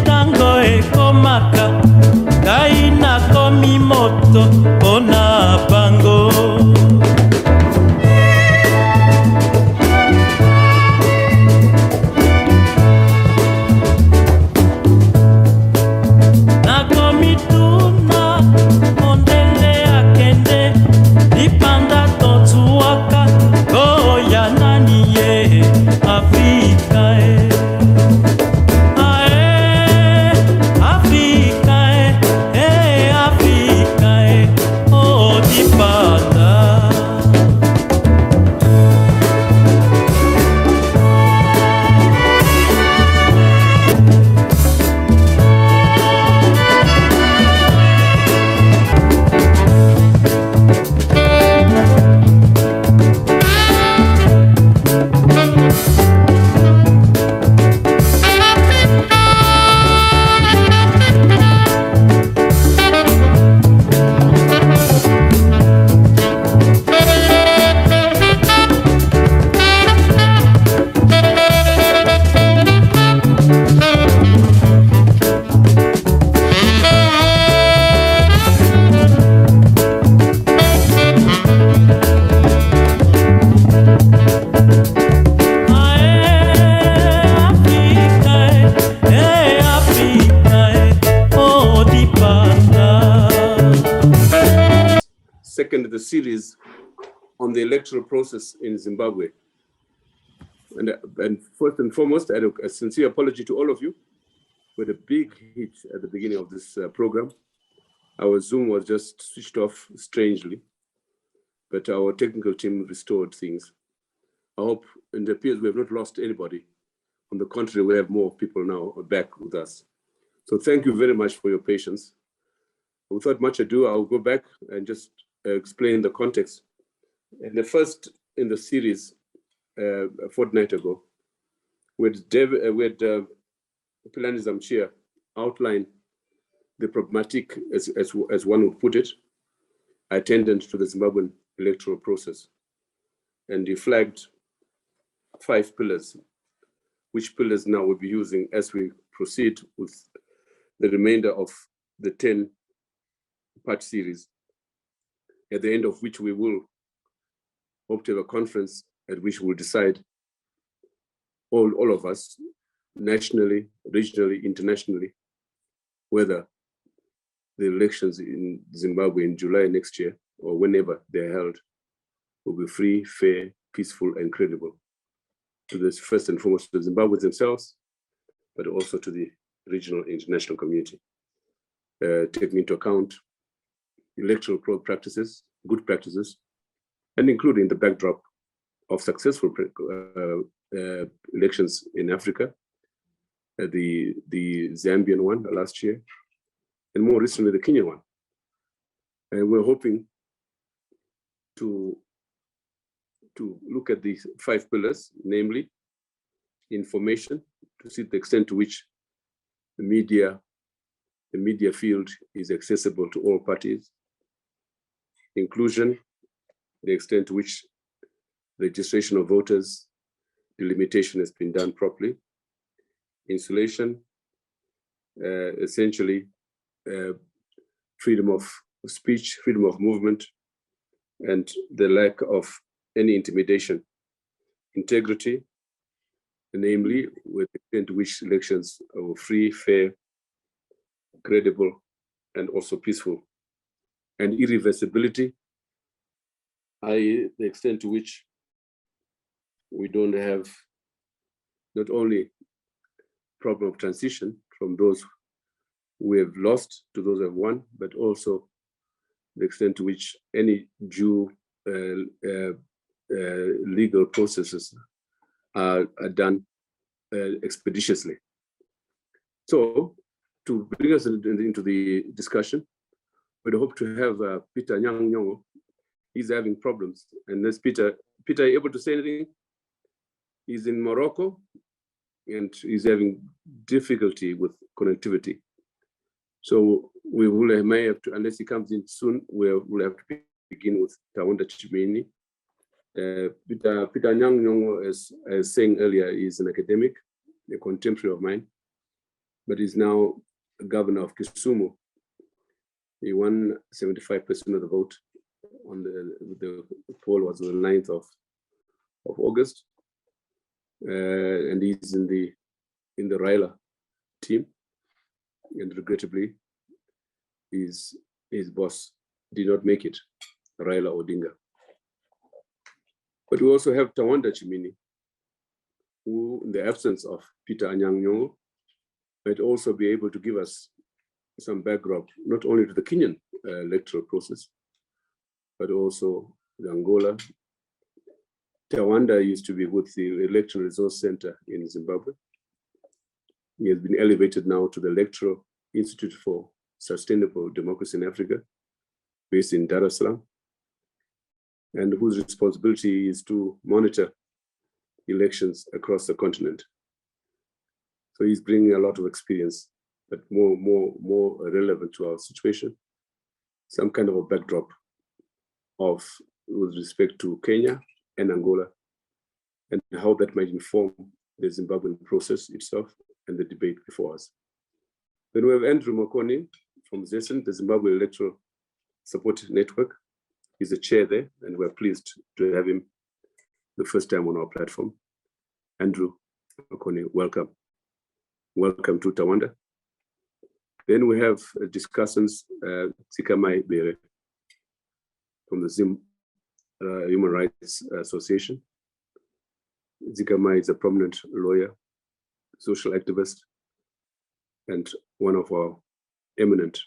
tango ekomaka ngai nakomi moto mpona bango. The series on the electoral process in Zimbabwe. And first and foremost, I have a sincere apology to all of you. We had a big hitch at the beginning of this program. Our Zoom was just switched off strangely, but our technical team restored things. I hope, and it appears we have not lost anybody. On the contrary, we have more people now back with us. So thank you very much for your patience. Without much ado, I'll go back and just explain the context. And the first in the series, a fortnight ago, with Pilani Zamchia outline the problematic, as one would put it, attendant to the Zimbabwean electoral process. And he flagged 5 pillars, which pillars now we'll be using as we proceed with the remainder of the 10-part series, at the end of which we will hope to have a conference at which we'll decide, all of us, nationally, regionally, internationally, whether the elections in Zimbabwe in July next year, or whenever they're held, will be free, fair, peaceful, and credible to this, first and foremost, to the Zimbabweans themselves, but also to the regional international community, taking into account electoral practices, good practices, and including the backdrop of successful elections in Africa, the Zambian one last year, and more recently the Kenyan one. And we're hoping to look at these 5 pillars, namely information, to see the extent to which the media field is accessible to all parties. Inclusion, the extent to which registration of voters, delimitation has been done properly. Insulation, essentially freedom of speech, freedom of movement, and the lack of any intimidation. Integrity, namely with the extent to which elections are free, fair, credible, and also peaceful. And irreversibility, i.e. the extent to which we don't have not only problem of transition from those who have lost to those who have won, but also the extent to which any due legal processes are done expeditiously. So to bring us into the discussion, we'd hope to have Peter Nyong. He's having problems. And this Peter, are you able to say anything? He's in Morocco and he's having difficulty with connectivity. So we will may have to, unless he comes in soon, we'll have to begin with Tawanda Chimini. Peter Nyong, as saying earlier, is an academic, a contemporary of mine. but he's now governor of Kisumu. He won 75% of the vote on the poll was on the 9th of August. And he's in the Raila team. And regrettably, his boss did not make it, Raila Odinga. But we also have Tawanda Chimini, who, in the absence of Peter Anyang' Nyong'o, might also be able to give us some background, not only to the Kenyan electoral process, but also the Angola. Tawanda used to be with the Electoral Resource Center in Zimbabwe. He has been elevated now to the Electoral Institute for Sustainable Democracy in Africa, based in Dar es Salaam, and whose responsibility is to monitor elections across the continent. So he's bringing a lot of experience, but more relevant to our situation, some kind of a backdrop with respect to Kenya and Angola, and how that might inform the Zimbabwean process itself and the debate before us. Then we have Andrew Mokoni from ZESN, the Zimbabwe Electoral Support Network. He's the chair there, and we're pleased to have him the first time on our platform. Andrew Mokoni, welcome. Welcome to Tawanda. Then we have discussants, Zikamai Bere from the Zim Human Rights Association. Zikamai is a prominent lawyer, social activist, and one of our eminent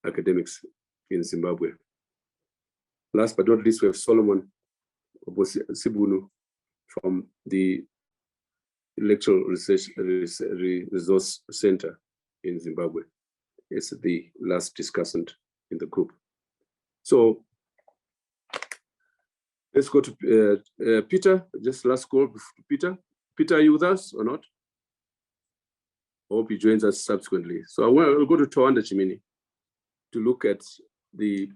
academics in Zimbabwe. Last but not least, we have Solomon Sibunu from the Electoral Resource Center in Zimbabwe. It's the last discussant in the group. So let's go to Peter. Just last call to Peter. Peter, are you with us or not? I hope he joins us subsequently. So I'll go to Tawanda Chimini to look at the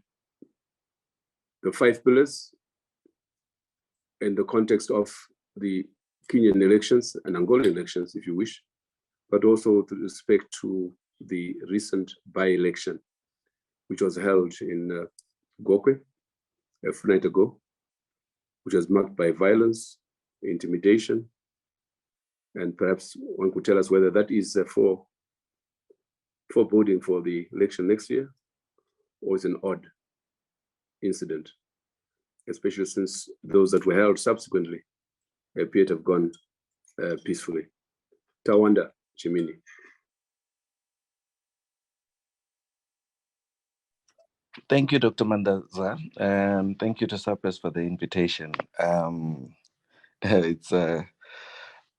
5 pillars in the context of the Kenyan elections and Angolan elections, if you wish, but also with respect to the recent by-election, which was held in Gokwe a fortnight ago, which was marked by violence, intimidation, and perhaps one could tell us whether that is foreboding for the election next year, or is an odd incident, especially since those that were held subsequently appear to have gone peacefully. Tawanda Chimini. Thank you, Dr. Mandaza, and thank you to Sapes for the invitation.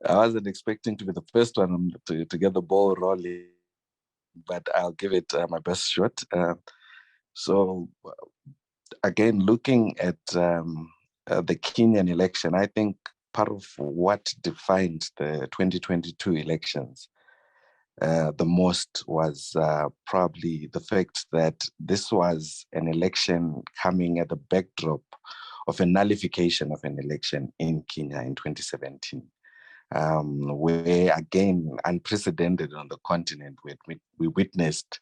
I wasn't expecting to be the first one to get the ball rolling, but I'll give it my best shot. So again, looking at the Kenyan election, I think part of what defined the 2022 elections the most was probably the fact that this was an election coming at the backdrop of a nullification of an election in Kenya in 2017. Where, again, unprecedented on the continent, we witnessed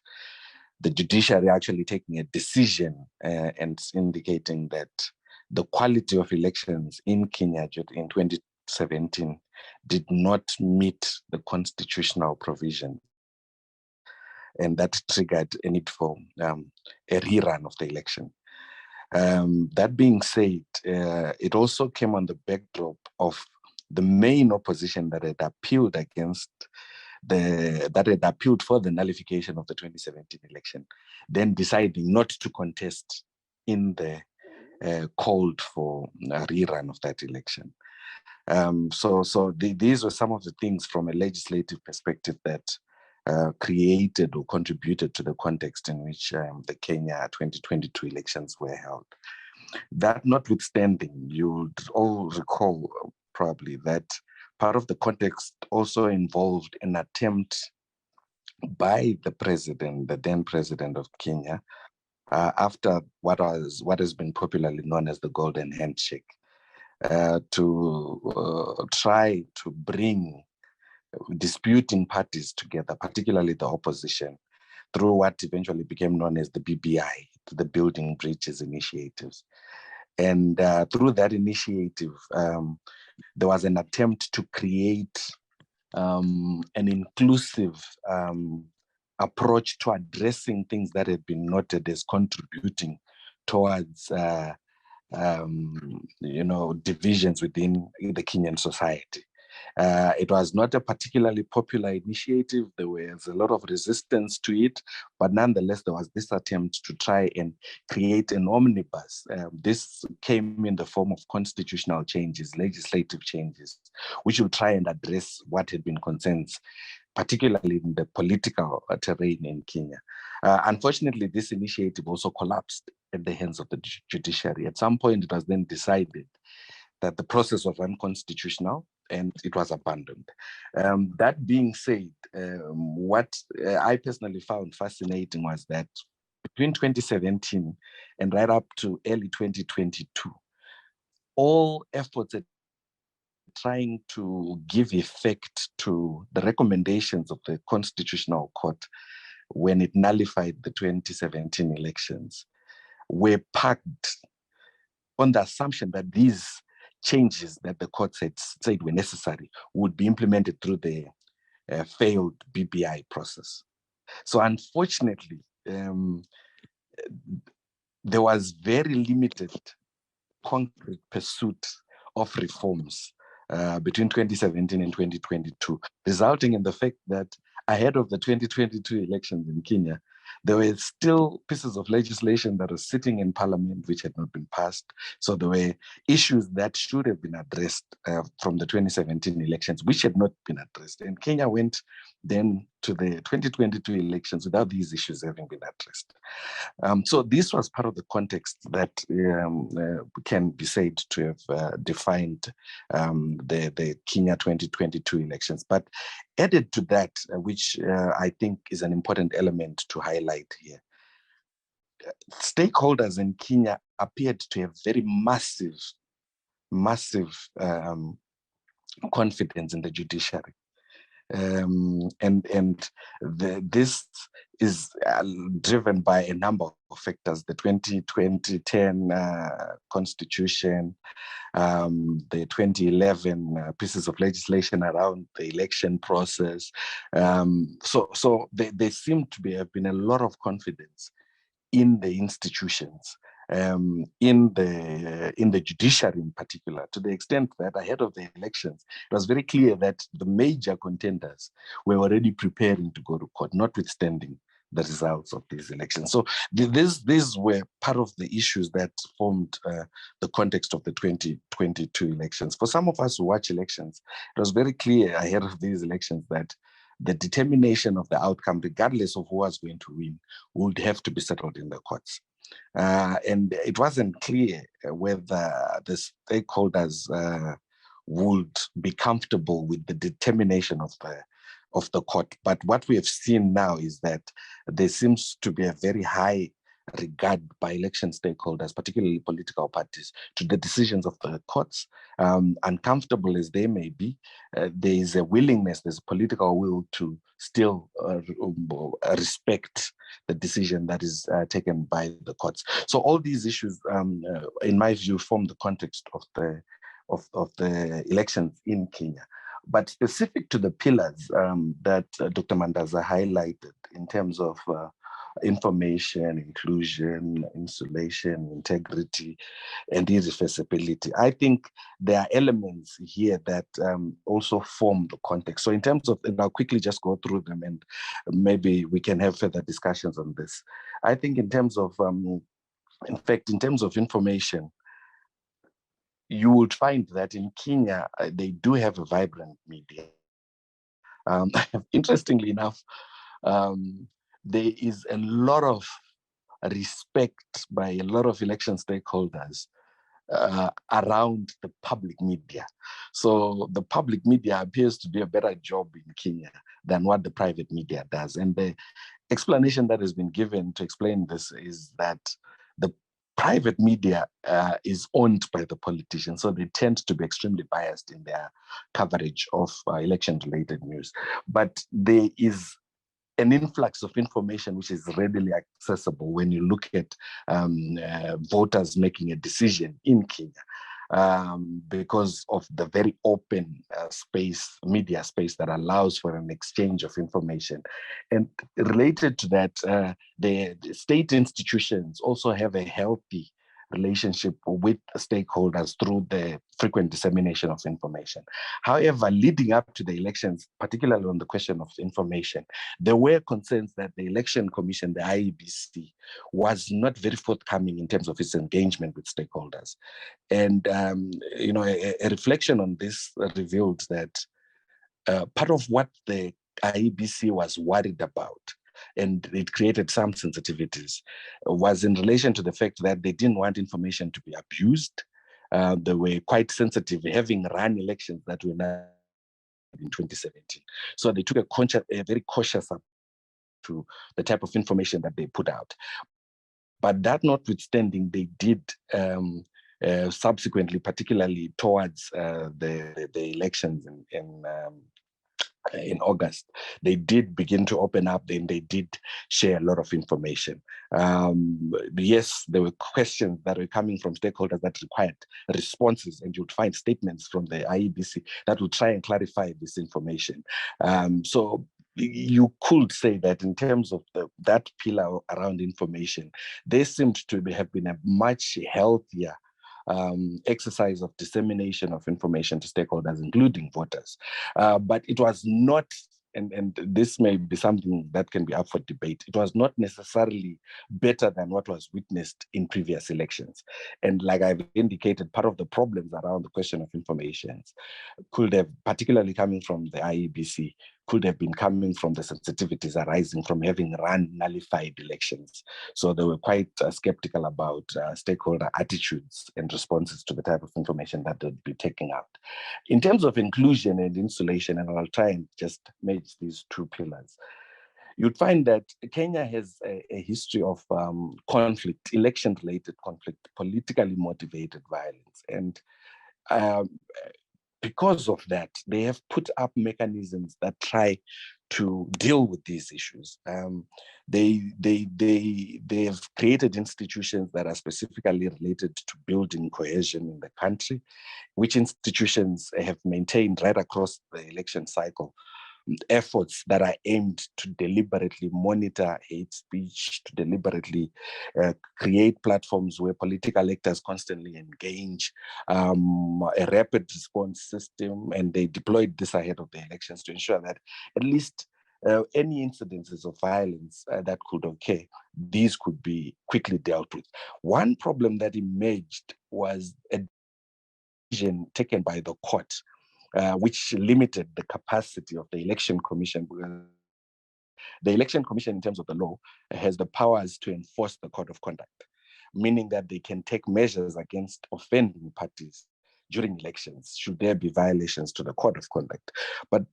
the judiciary actually taking a decision and indicating that the quality of elections in Kenya in 2017 did not meet the constitutional provision. And that triggered a need for a rerun of the election. That being said, it also came on the backdrop of the main opposition that had appealed for the nullification of the 2017 election, then deciding not to contest in the called for a rerun of that election. These were some of the things from a legislative perspective that created or contributed to the context in which the Kenya 2022 elections were held. That notwithstanding, you would all recall probably that part of the context also involved an attempt by the then president of Kenya, after what has been popularly known as the Golden Handshake, to try to bring disputing parties together, particularly the opposition, through what eventually became known as the BBI, the Building Bridges Initiatives. And through that initiative, there was an attempt to create an inclusive approach to addressing things that had been noted as contributing towards divisions within the Kenyan society. It was not a particularly popular initiative. There was a lot of resistance to it, but nonetheless, there was this attempt to try and create an omnibus. This came in the form of constitutional changes, legislative changes, which will try and address what had been concerns, particularly in the political terrain in Kenya. Unfortunately, this initiative also collapsed at the hands of the judiciary. At some point, it was then decided that the process was unconstitutional and it was abandoned. That being said, what I personally found fascinating was that between 2017 and right up to early 2022, all efforts at trying to give effect to the recommendations of the Constitutional Court when it nullified the 2017 elections were parked on the assumption that these changes that the court said were necessary would be implemented through the failed BBI process. So unfortunately, there was very limited concrete pursuit of reforms between 2017 and 2022, resulting in the fact that ahead of the 2022 elections in Kenya, there were still pieces of legislation that are sitting in parliament which had not been passed. So there were issues that should have been addressed from the 2017 elections, which had not been addressed. And Kenya went then to the 2022 elections without these issues having been addressed. So this was part of the context that can be said to have defined the Kenya 2022 elections. But added to that, which I think is an important element to highlight here, stakeholders in Kenya appeared to have very massive confidence in the judiciary. This is driven by a number of factors: the 2010 constitution, the 2011 pieces of legislation around the election process. So there seemed to have been a lot of confidence in the institutions, in the judiciary in particular, to the extent that ahead of the elections, it was very clear that the major contenders were already preparing to go to court, notwithstanding the results of these elections. So these were part of the issues that formed the context of the 2022 elections. For some of us who watch elections, it was very clear ahead of these elections that the determination of the outcome, regardless of who was going to win, would have to be settled in the courts. And it wasn't clear whether the stakeholders would be comfortable with the determination of the court. But what we have seen now is that there seems to be a very high regard by election stakeholders, particularly political parties, to the decisions of the courts. Uncomfortable as they may be, there is a willingness, there's a political will to still respect the decision that is taken by the courts. So all these issues, in my view, form the context of the elections in Kenya. But specific to the pillars that Dr. Mandaza highlighted in terms of information, inclusion, insulation, integrity, and irreversibility, I think there are elements here that also form the context. So in terms of, and I'll quickly just go through them and maybe we can have further discussions on this. I think in terms of, in fact, in terms of information, you would find that in Kenya, they do have a vibrant media. Interestingly enough, there is a lot of respect by a lot of election stakeholders around the public media. So the public media appears to do a better job in Kenya than what the private media does. And the explanation that has been given to explain this is that the private media is owned by the politicians, so they tend to be extremely biased in their coverage of election-related news. But there is an influx of information which is readily accessible when you look at voters making a decision in Kenya. Because of the very open media space that allows for an exchange of information. And related to that, the state institutions also have a healthy relationship with stakeholders through the frequent dissemination of information. However, leading up to the elections, particularly on the question of information, there were concerns that the Election Commission, the IEBC, was not very forthcoming in terms of its engagement with stakeholders. And, a reflection on this revealed that part of what the IEBC was worried about, and it created some sensitivities, was in relation to the fact that they didn't want information to be abused. They were quite sensitive, having run elections that were not in 2017. So they took a very cautious approach to the type of information that they put out. But that notwithstanding, they did subsequently, particularly towards the elections in August, they did begin to open up, and they did share a lot of information. Yes, there were questions that were coming from stakeholders that required responses, and you'd find statements from the IEBC that would try and clarify this information. So you could say that in terms of that pillar around information, there seemed to have been a much healthier exercise of dissemination of information to stakeholders, including voters. But it was not, and this may be something that can be up for debate, it was not necessarily better than what was witnessed in previous elections. And like I've indicated, part of the problems around the question of information could have, particularly coming from the IEBC, could have been coming from the sensitivities arising from having run nullified elections. So they were quite skeptical about stakeholder attitudes and responses to the type of information that they'd be taking out. In terms of inclusion and insulation, and I'll try and just match these two pillars, you'd find that Kenya has a history of conflict, election-related conflict, politically motivated violence. And because of that, they have put up mechanisms that try to deal with these issues. They have created institutions that are specifically related to building cohesion in the country, which institutions have maintained right across the election cycle efforts that are aimed to deliberately monitor hate speech, to deliberately create platforms where political actors constantly engage, a rapid response system, and they deployed this ahead of the elections to ensure that at least any incidences of violence that could occur, these could be quickly dealt with. One problem that emerged was a decision taken by the court, which limited the capacity of the Election Commission. The Election Commission, in terms of the law, has the powers to enforce the code of conduct, meaning that they can take measures against offending parties during elections, should there be violations to the code of conduct. But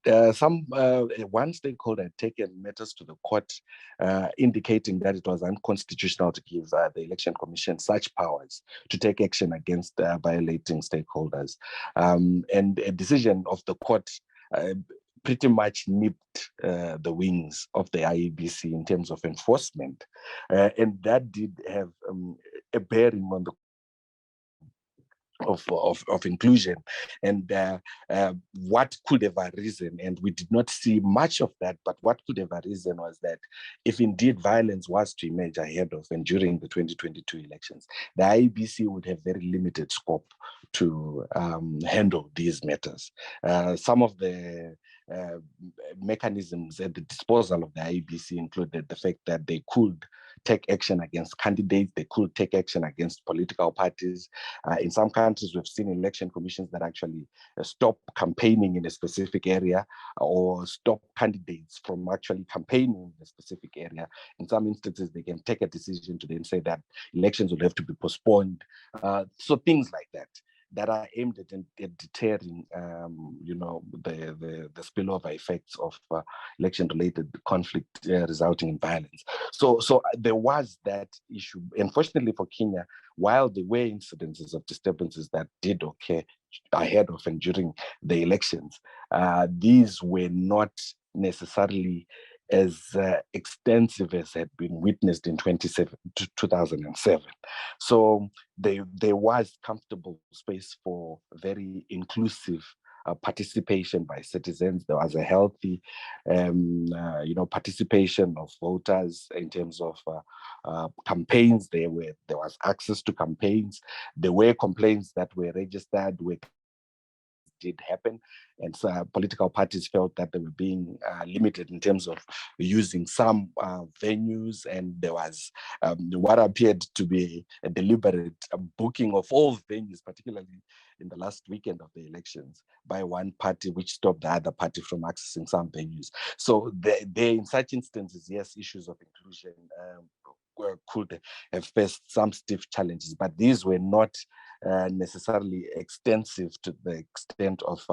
one stakeholder had taken matters to the court, indicating that it was unconstitutional to give the Election Commission such powers to take action against violating stakeholders. And a decision of the court pretty much nipped the wings of the IEBC in terms of enforcement. And that did have a bearing on the of inclusion and what could have arisen. And we did not see much of that, but what could have arisen was that if indeed violence was to emerge ahead of and during the 2022 elections, the IEBC would have very limited scope to handle these matters. Some of the mechanisms at the disposal of the IEBC included the fact that they could take action against candidates, they could take action against political parties. In some countries, we've seen election commissions that actually stop campaigning in a specific area or stop candidates from actually campaigning in a specific area. In some instances, they can take a decision to then say that elections will have to be postponed. So things like that. that are aimed at deterring, you know, the spillover effects of election-related conflict resulting in violence. So there was that issue. Unfortunately for Kenya, while there were incidences of disturbances that did occur ahead of and during the elections, these were not necessarily as extensive as had been witnessed in 2007. So there was comfortable space for very inclusive participation by citizens. There was a healthy, you know, participation of voters in terms of campaigns. There was access to campaigns. There were complaints that were registered, did happen, and so political parties felt that they were being limited in terms of using some venues, and there was what appeared to be a deliberate booking of all venues, particularly in the last weekend of the elections, by one party, which stopped the other party from accessing some venues. So there in such instances, yes, issues of inclusion could have faced some stiff challenges, but these were not necessarily extensive to the extent of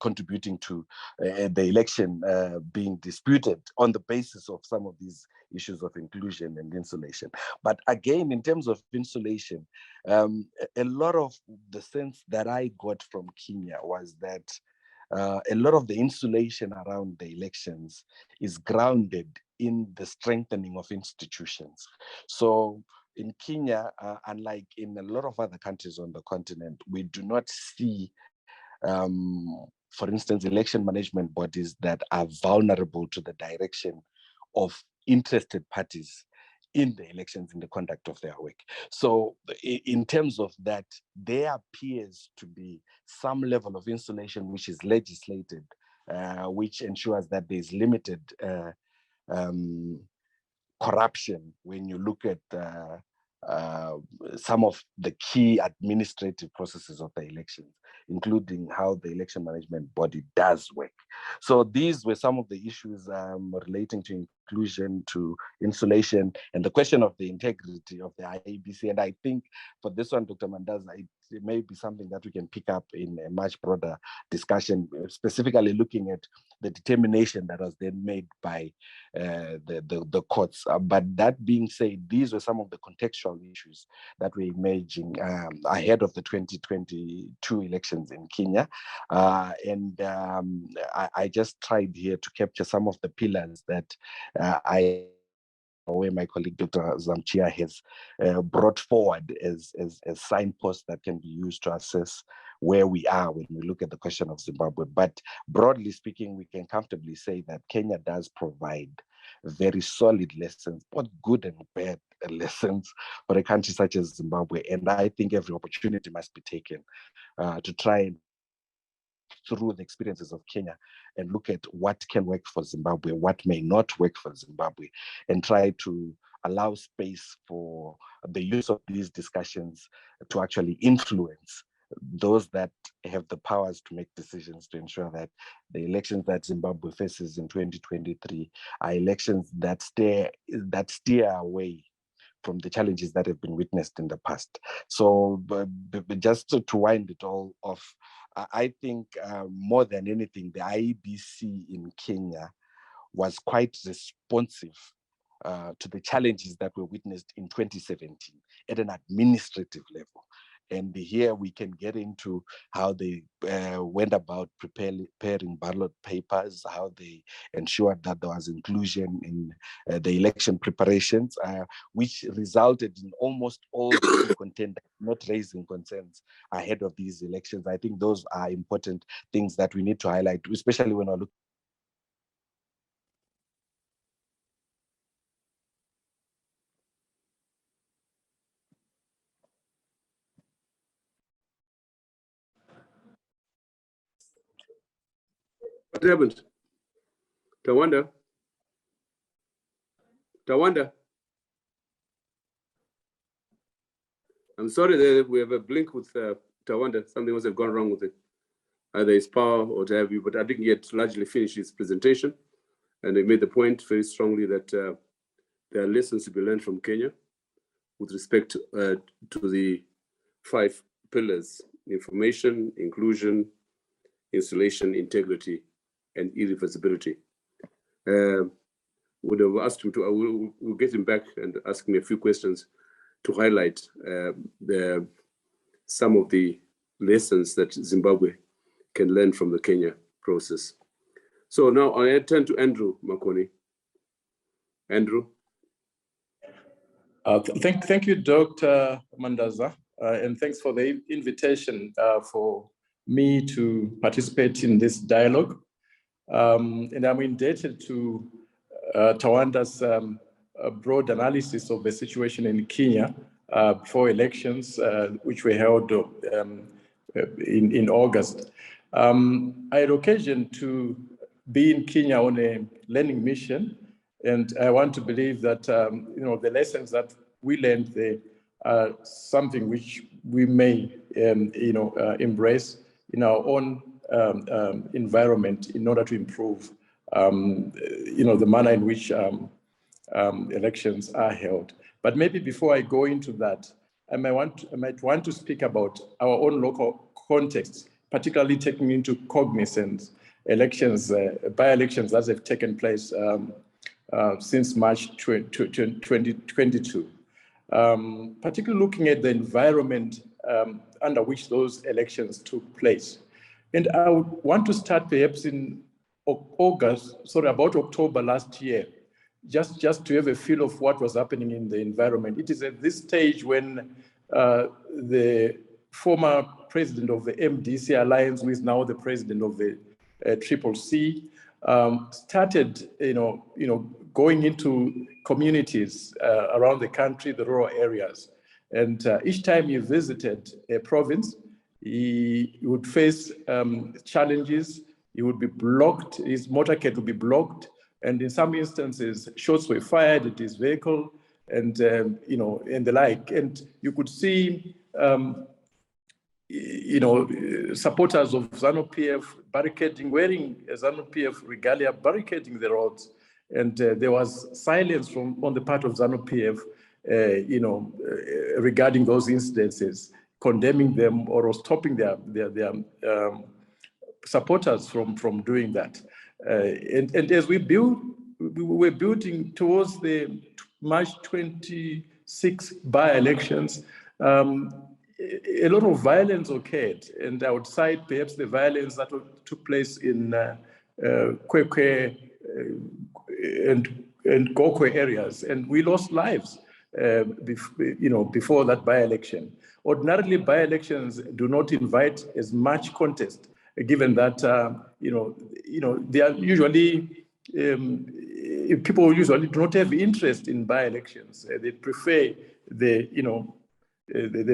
contributing to the election being disputed on the basis of some of these issues of inclusion and insulation. But again, in terms of insulation, a lot of the sense that I got from Kenya was that a lot of the insulation around the elections is grounded in the strengthening of institutions. So in Kenya, unlike in a lot of other countries on the continent, we do not see, for instance, election management bodies that are vulnerable to the direction of interested parties in the elections, in the conduct of their work. So in terms of that, there appears to be some level of insulation which is legislated, which ensures that there's limited corruption when you look at some of the key administrative processes of the elections, including how the election management body does work. So these were some of the issues relating to inclusion, to insulation, and the question of the integrity of the IEBC. And I think for this one, Dr. Mandaza, it may be something that we can pick up in a much broader discussion, specifically looking at the determination that was then made by the courts. But that being said, these were some of the contextual issues that were emerging ahead of the 2022 elections in Kenya. I just tried here to capture some of the pillars that where my colleague Dr. Zamchia has brought forward as signposts that can be used to assess where we are when we look at the question of Zimbabwe. But broadly speaking, we can comfortably say that Kenya does provide very solid lessons, both good and bad lessons, for a country such as Zimbabwe. And I think every opportunity must be taken to try and through the experiences of Kenya and look at what can work for Zimbabwe, what may not work for Zimbabwe, and try to allow space for the use of these discussions to actually influence those that have the powers to make decisions to ensure that the elections that Zimbabwe faces in 2023 are elections that steer away from the challenges that have been witnessed in the past. So just to wind it all off, I think more than anything, the IEBC in Kenya was quite responsive to the challenges that were witnessed in 2017 at an administrative level. And here we can get into how they went about preparing ballot papers, how they ensured that there was inclusion in the election preparations, which resulted in almost all the contenders not raising concerns ahead of these elections. I think those are important things that we need to highlight, especially when we're looking. What happened? Tawanda? I'm sorry that we have a blink with Tawanda. Something must have gone wrong with it. Either his power or what have you, but I think he had largely finished his presentation. And he made the point very strongly that there are lessons to be learned from Kenya. with respect to the 5 pillars: information, inclusion, installation, integrity, and irreversibility. Would have asked him to, we'll get him back and ask me a few questions to highlight some of the lessons that Zimbabwe can learn from the Kenya process. So now I turn to Andrew Makoni. Andrew. Thank you, Dr. Mandaza, and thanks for the invitation for me to participate in this dialogue. And I'm indebted to Tawanda's broad analysis of the situation in Kenya before elections, which were held in August. I had occasion to be in Kenya on a learning mission, and I want to believe that the lessons that we learned there are something which we may embrace in our own environment in order to improve the manner in which elections are held. But maybe before I go into that, I might want to speak about our own local context, particularly taking into cognizance elections, by-elections that have taken place since March 2022. Particularly looking at the environment under which those elections took place. And I would want to start perhaps in about October last year, just to have a feel of what was happening in the environment. It is at this stage when the former president of the MDC Alliance, who is now the president of the CCC, started, going into communities around the country, the rural areas. And each time he visited a province, he would face challenges. He would be blocked, his motorcade would be blocked. And in some instances, shots were fired at his vehicle and, and the like. And you could see, supporters of ZANU-PF barricading, wearing ZANU-PF regalia, barricading the roads. And there was silence on the part of ZANU-PF, regarding those incidences, condemning them or stopping their supporters from doing that. And as we were building towards the March 26 by-elections, a lot of violence occurred, and I would cite perhaps the violence that took place in Kwekwe and Gokwe areas, and we lost lives before that by-election. Ordinarily, by-elections do not invite as much contest, given that they are usually people usually do not have interest in by-elections. They prefer the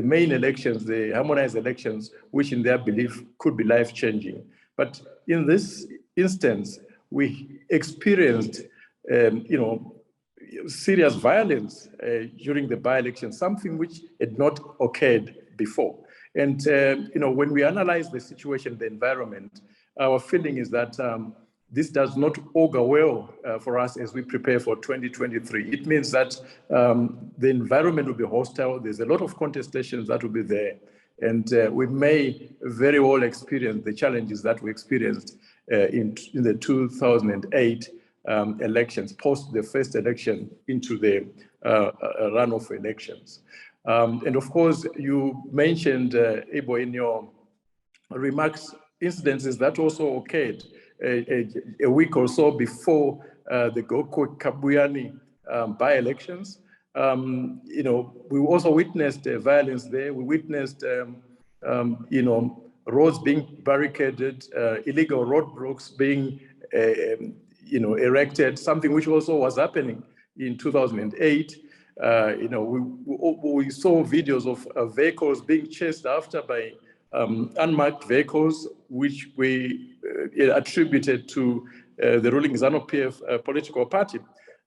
main elections, the harmonized elections, which in their belief could be life-changing. But in this instance, we experienced, serious violence during the by-election, something which had not occurred before. And, when we analyze the situation, the environment, our feeling is that this does not augur well for us as we prepare for 2023. It means that the environment will be hostile. There's a lot of contestations that will be there. And we may very well experience the challenges that we experienced in the 2008 elections, post the first election into the runoff elections. And of course, you mentioned, Ebo, in your remarks, incidences that also occurred a week or so before the Gokwe-Kabuyuni by-elections. We also witnessed violence there. We witnessed, roads being barricaded, illegal roadblocks being, erected, something which also was happening in 2008. We saw videos of vehicles being chased after by unmarked vehicles, which we attributed to the ruling ZANU-PF political party.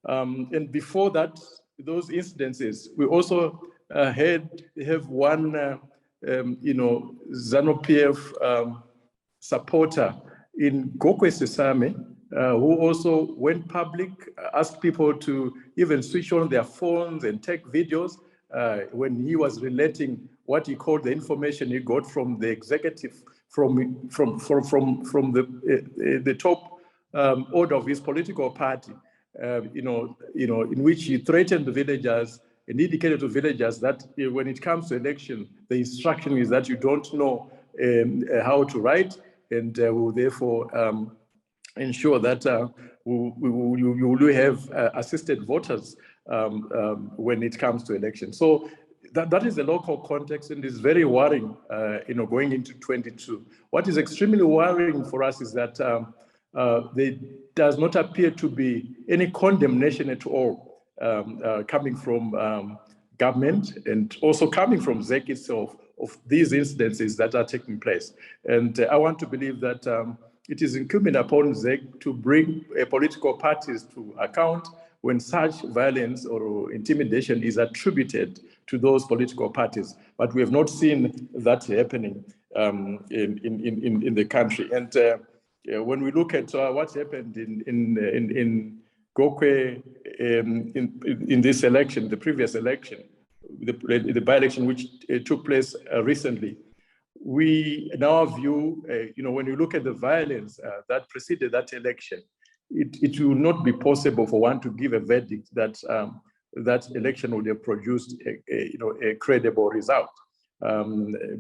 And before that, those incidences, we also have one, ZANU-PF supporter in Gokwe-Sesame, who also went public, asked people to even switch on their phones and take videos, when he was relating what he called the information he got from the executive, from the top order of his political party, in which he threatened the villagers and indicated to villagers that when it comes to election, the instruction is that you don't know how to write, and will therefore ensure that you will have assisted voters when it comes to election. So that is the local context, and is very worrying, going into 22. What is extremely worrying for us is that there does not appear to be any condemnation at all coming from government, and also coming from ZEC itself, of these incidences that are taking place. And I want to believe that it is incumbent upon ZEC to bring political parties to account when such violence or intimidation is attributed to those political parties. But we have not seen that happening in the country. And when we look at what happened in Gokwe in this election, the previous election, the by-election which took place recently, we, in our view, when you look at the violence that preceded that election, it will not be possible for one to give a verdict that that election would have produced a credible result,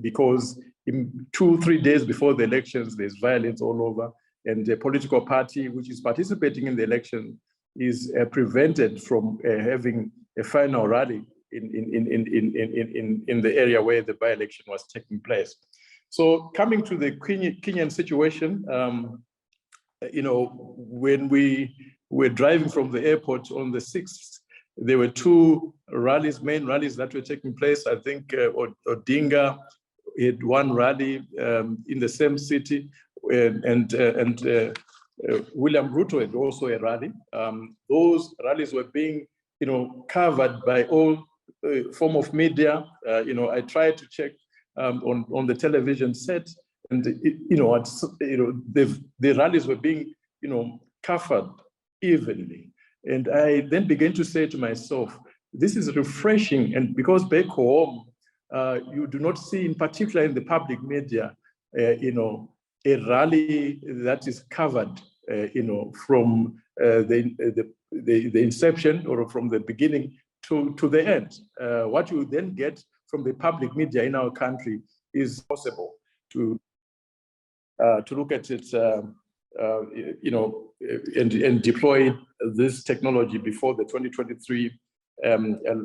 because in 2-3 days before the elections, there's violence all over, and the political party which is participating in the election is prevented from having a final rally in the area where the by-election was taking place. So coming to the Kenyan situation, when we were driving from the airport on the 6th, there were 2 rallies, main rallies that were taking place. I think Odinga had one rally in the same city, and William Ruto had also a rally. Those rallies were being, covered by all form of media. I tried to check on the television set, and the rallies were being, covered evenly. And I then began to say to myself, this is refreshing. And because back home, you do not see, in particular in the public media, a rally that is covered, from the inception or from the beginning to the end. What you then get from the public media in our country is possible to look at it, and deploy this technology before the 2023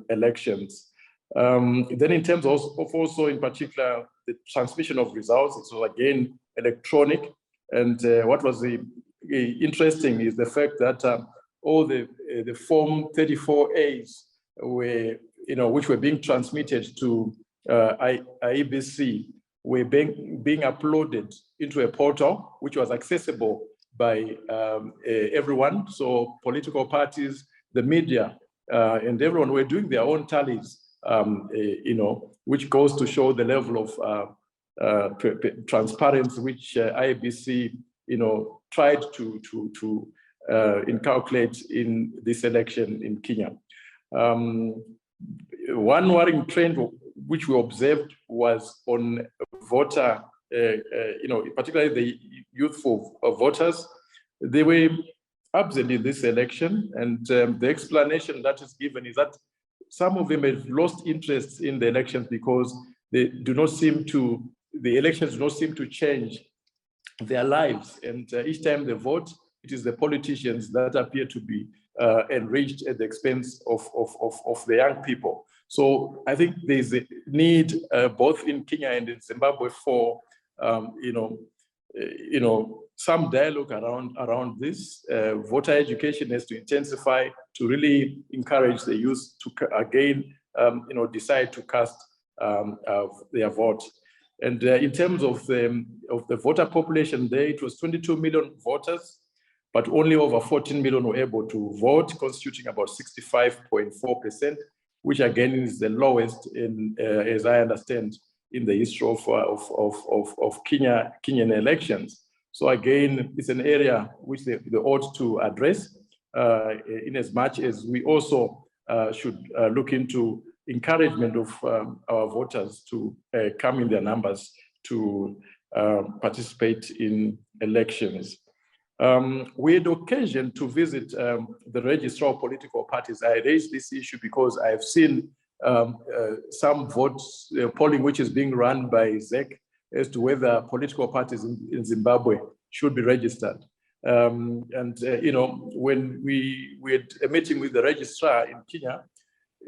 elections. Then in terms of also in particular, the transmission of results, it was again electronic. And what was interesting is the fact that all the Form 34As were, which were being transmitted to IEBC, were being uploaded into a portal which was accessible by everyone. So political parties, the media, and everyone were doing their own tallies, which goes to show the level of transparency which IEBC, tried to inculcate in this election in Kenya. One worrying trend which we observed was on voter, particularly the youthful voters. They were absent in this election, and the explanation that is given is that some of them have lost interest in the elections because they do not seem to, the elections do not seem to change their lives. And each time they vote, it is the politicians that appear to be enriched at the expense of the young people. So I think there's a need both in Kenya and in Zimbabwe for some dialogue around this. Voter education has to intensify to really encourage the youth to again decide to cast their vote. And in terms of the voter population there, it was 22 million voters, but only over 14 million were able to vote, constituting about 65.4%, which again is the lowest in, as I understand, in the history of Kenyan elections. So again, it's an area which they ought to address, in as much as we also should look into encouragement of our voters to come in their numbers to participate in elections. We had occasion to visit the registrar of political parties. I raised this issue because I've seen some votes polling which is being run by ZEC as to whether political parties in Zimbabwe should be registered. When we had a meeting with the registrar in Kenya,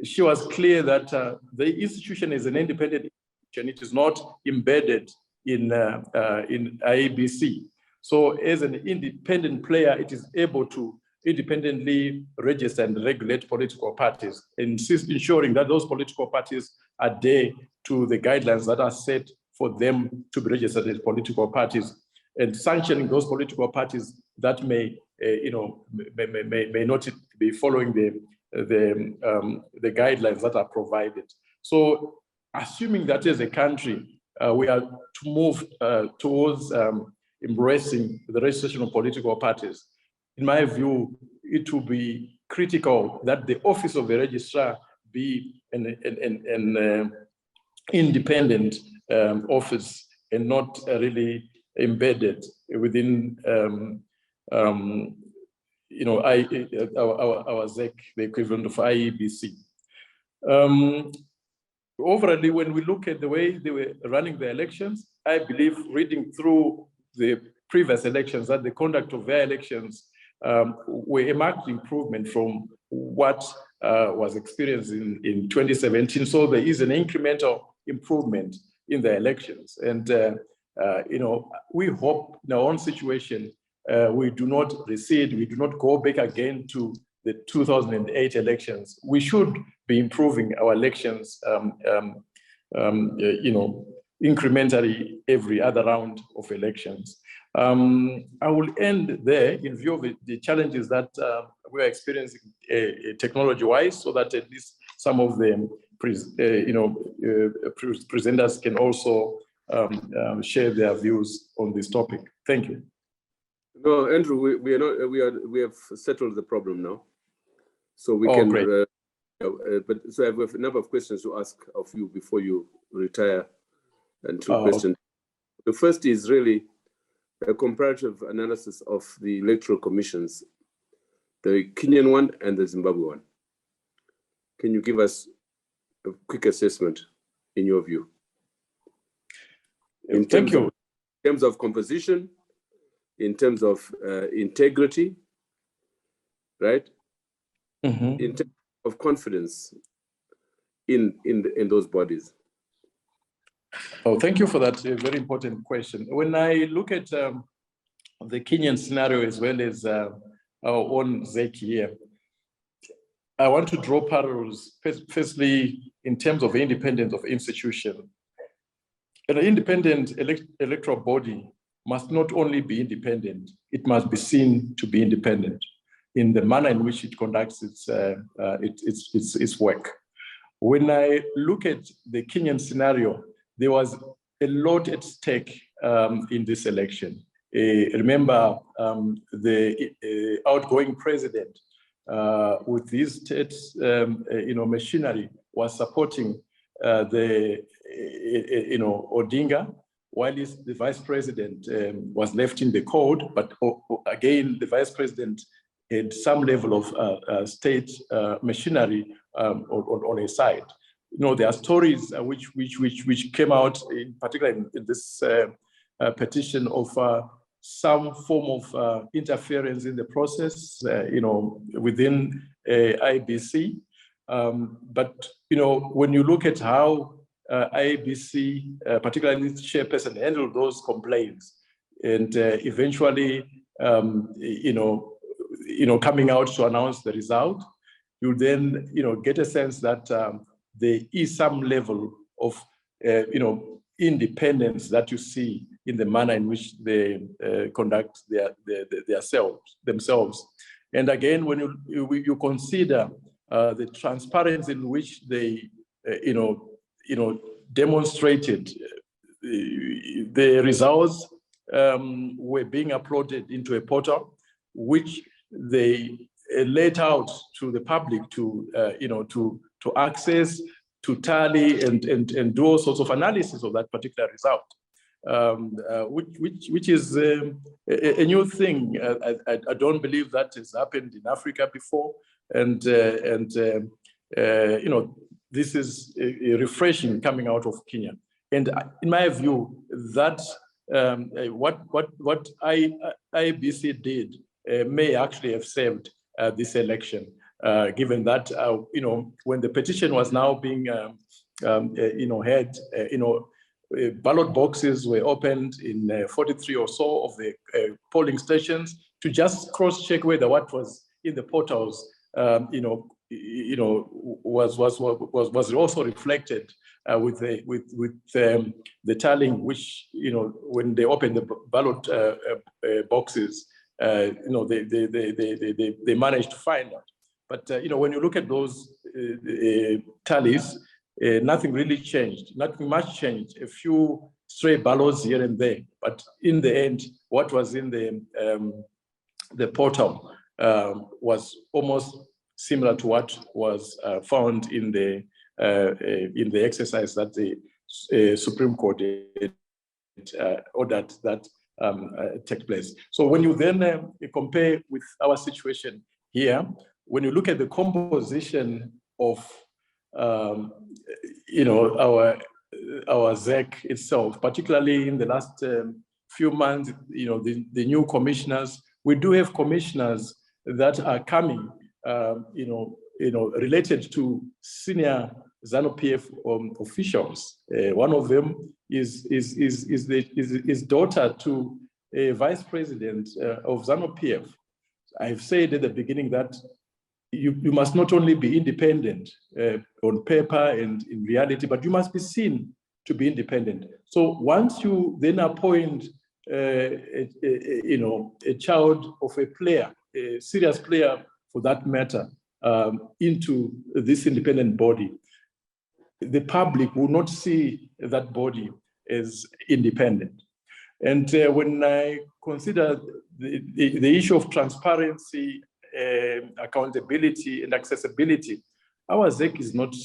she was clear that the institution is an independent institution. It is not embedded in IEBC. So as an independent player, it is able to independently register and regulate political parties, ensuring that those political parties adhere to the guidelines that are set for them to be registered as political parties, and sanctioning those political parties that may not be following the guidelines that are provided. So, assuming that as a country we are to move towards embracing the registration of political parties, in my view, it will be critical that the office of the registrar be an independent office and not really embedded within our ZEC, the equivalent of IEBC. Overall, when we look at the way they were running the elections, I believe, reading through the previous elections, that the conduct of their elections were a marked improvement from what was experienced in 2017. So there is an incremental improvement in the elections. And, we hope in our own situation, we do not recede, we do not go back again to the 2008 elections. We should be improving our elections, incrementally every other round of elections. I will end there in view of the challenges that we are experiencing technology-wise, so that at least some of the presenters can also share their views on this topic. Thank you. No, Andrew, we have settled the problem now, so we can. Great. So I have a number of questions to ask of you before you retire, and two questions. The first is really a comparative analysis of the electoral commissions, the Kenyan one and the Zimbabwe one. Can you give us a quick assessment in your view? Thank you. In terms of composition, in terms of integrity, right? Mm-hmm. In terms of confidence in those bodies. Oh, thank you for that very important question. When I look at the Kenyan scenario as well as our own ZEC here, I want to draw parallels, firstly, in terms of independence of institution. An independent electoral body must not only be independent, it must be seen to be independent in the manner in which it conducts its work. When I look at the Kenyan scenario, there was a lot at stake in this election. Remember, the outgoing president with his state machinery was supporting Odinga, while the vice president was left in the cold, but again, the vice president had some level of state machinery on his side. There are stories which came out, in particular in this petition, of some form of interference in the process, within IBC. But when you look at how IBC, particularly its chairperson, handled those complaints, and eventually, coming out to announce the result, you then, get a sense that there is some level of, independence that you see in the manner in which they conduct themselves. And again, when you consider the transparency in which they, demonstrated, the results were being uploaded into a portal, which they laid out to the public to access, tally and do all sorts of analysis of that particular result, which is a new thing. I don't believe that has happened in Africa before, and you know, this is a refreshing coming out of Kenya. And in my view, that what IEBC did may actually have saved this election, given that you know, when the petition was now being you know, had, you know, ballot boxes were opened in 43 or so of the polling stations to just cross-check whether what was in the portals, you know, was also reflected with the tallying, which, you know, when they opened the ballot boxes, you know, they managed to find out. But you know, when you look at those tallies, nothing really changed. Nothing much changed. A few stray ballots here and there, but in the end, what was in the portal was almost similar to what was found in the exercise that the Supreme Court ordered that take place. So when you then compare with our situation here, when you look at the composition of you know, our ZEC itself, particularly in the last few months, you know, the new commissioners, we do have commissioners that are coming, you know, related to senior ZANU-PF officials. One of them is daughter to a vice president of ZANU-PF. I've said at the beginning that you must not only be independent on paper and in reality, but you must be seen to be independent. So once you then appoint, you know, a child of a player, a serious player for that matter, into this independent body, the public will not see that body as independent. And when I consider the issue of transparency, accountability and accessibility, our ZEC is not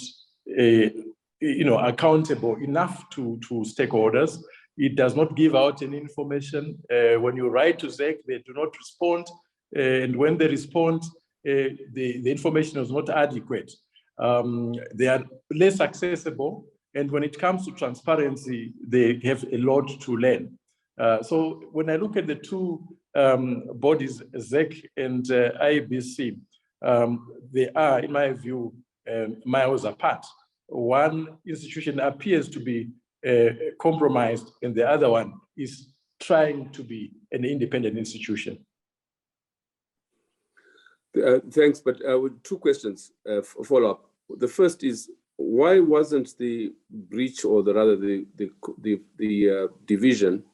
you know, accountable enough to stakeholders. It does not give out any information. When you write to ZEC, they do not respond. And when they respond, the information is not adequate. They are less accessible. And when it comes to transparency, they have a lot to learn. So when I look at the two bodies, ZEC and IEBC, they are, in my view, miles apart. One institution appears to be compromised, and the other one is trying to be an independent institution. Thanks, but with two questions follow up. The first is, why wasn't the breach, or rather the division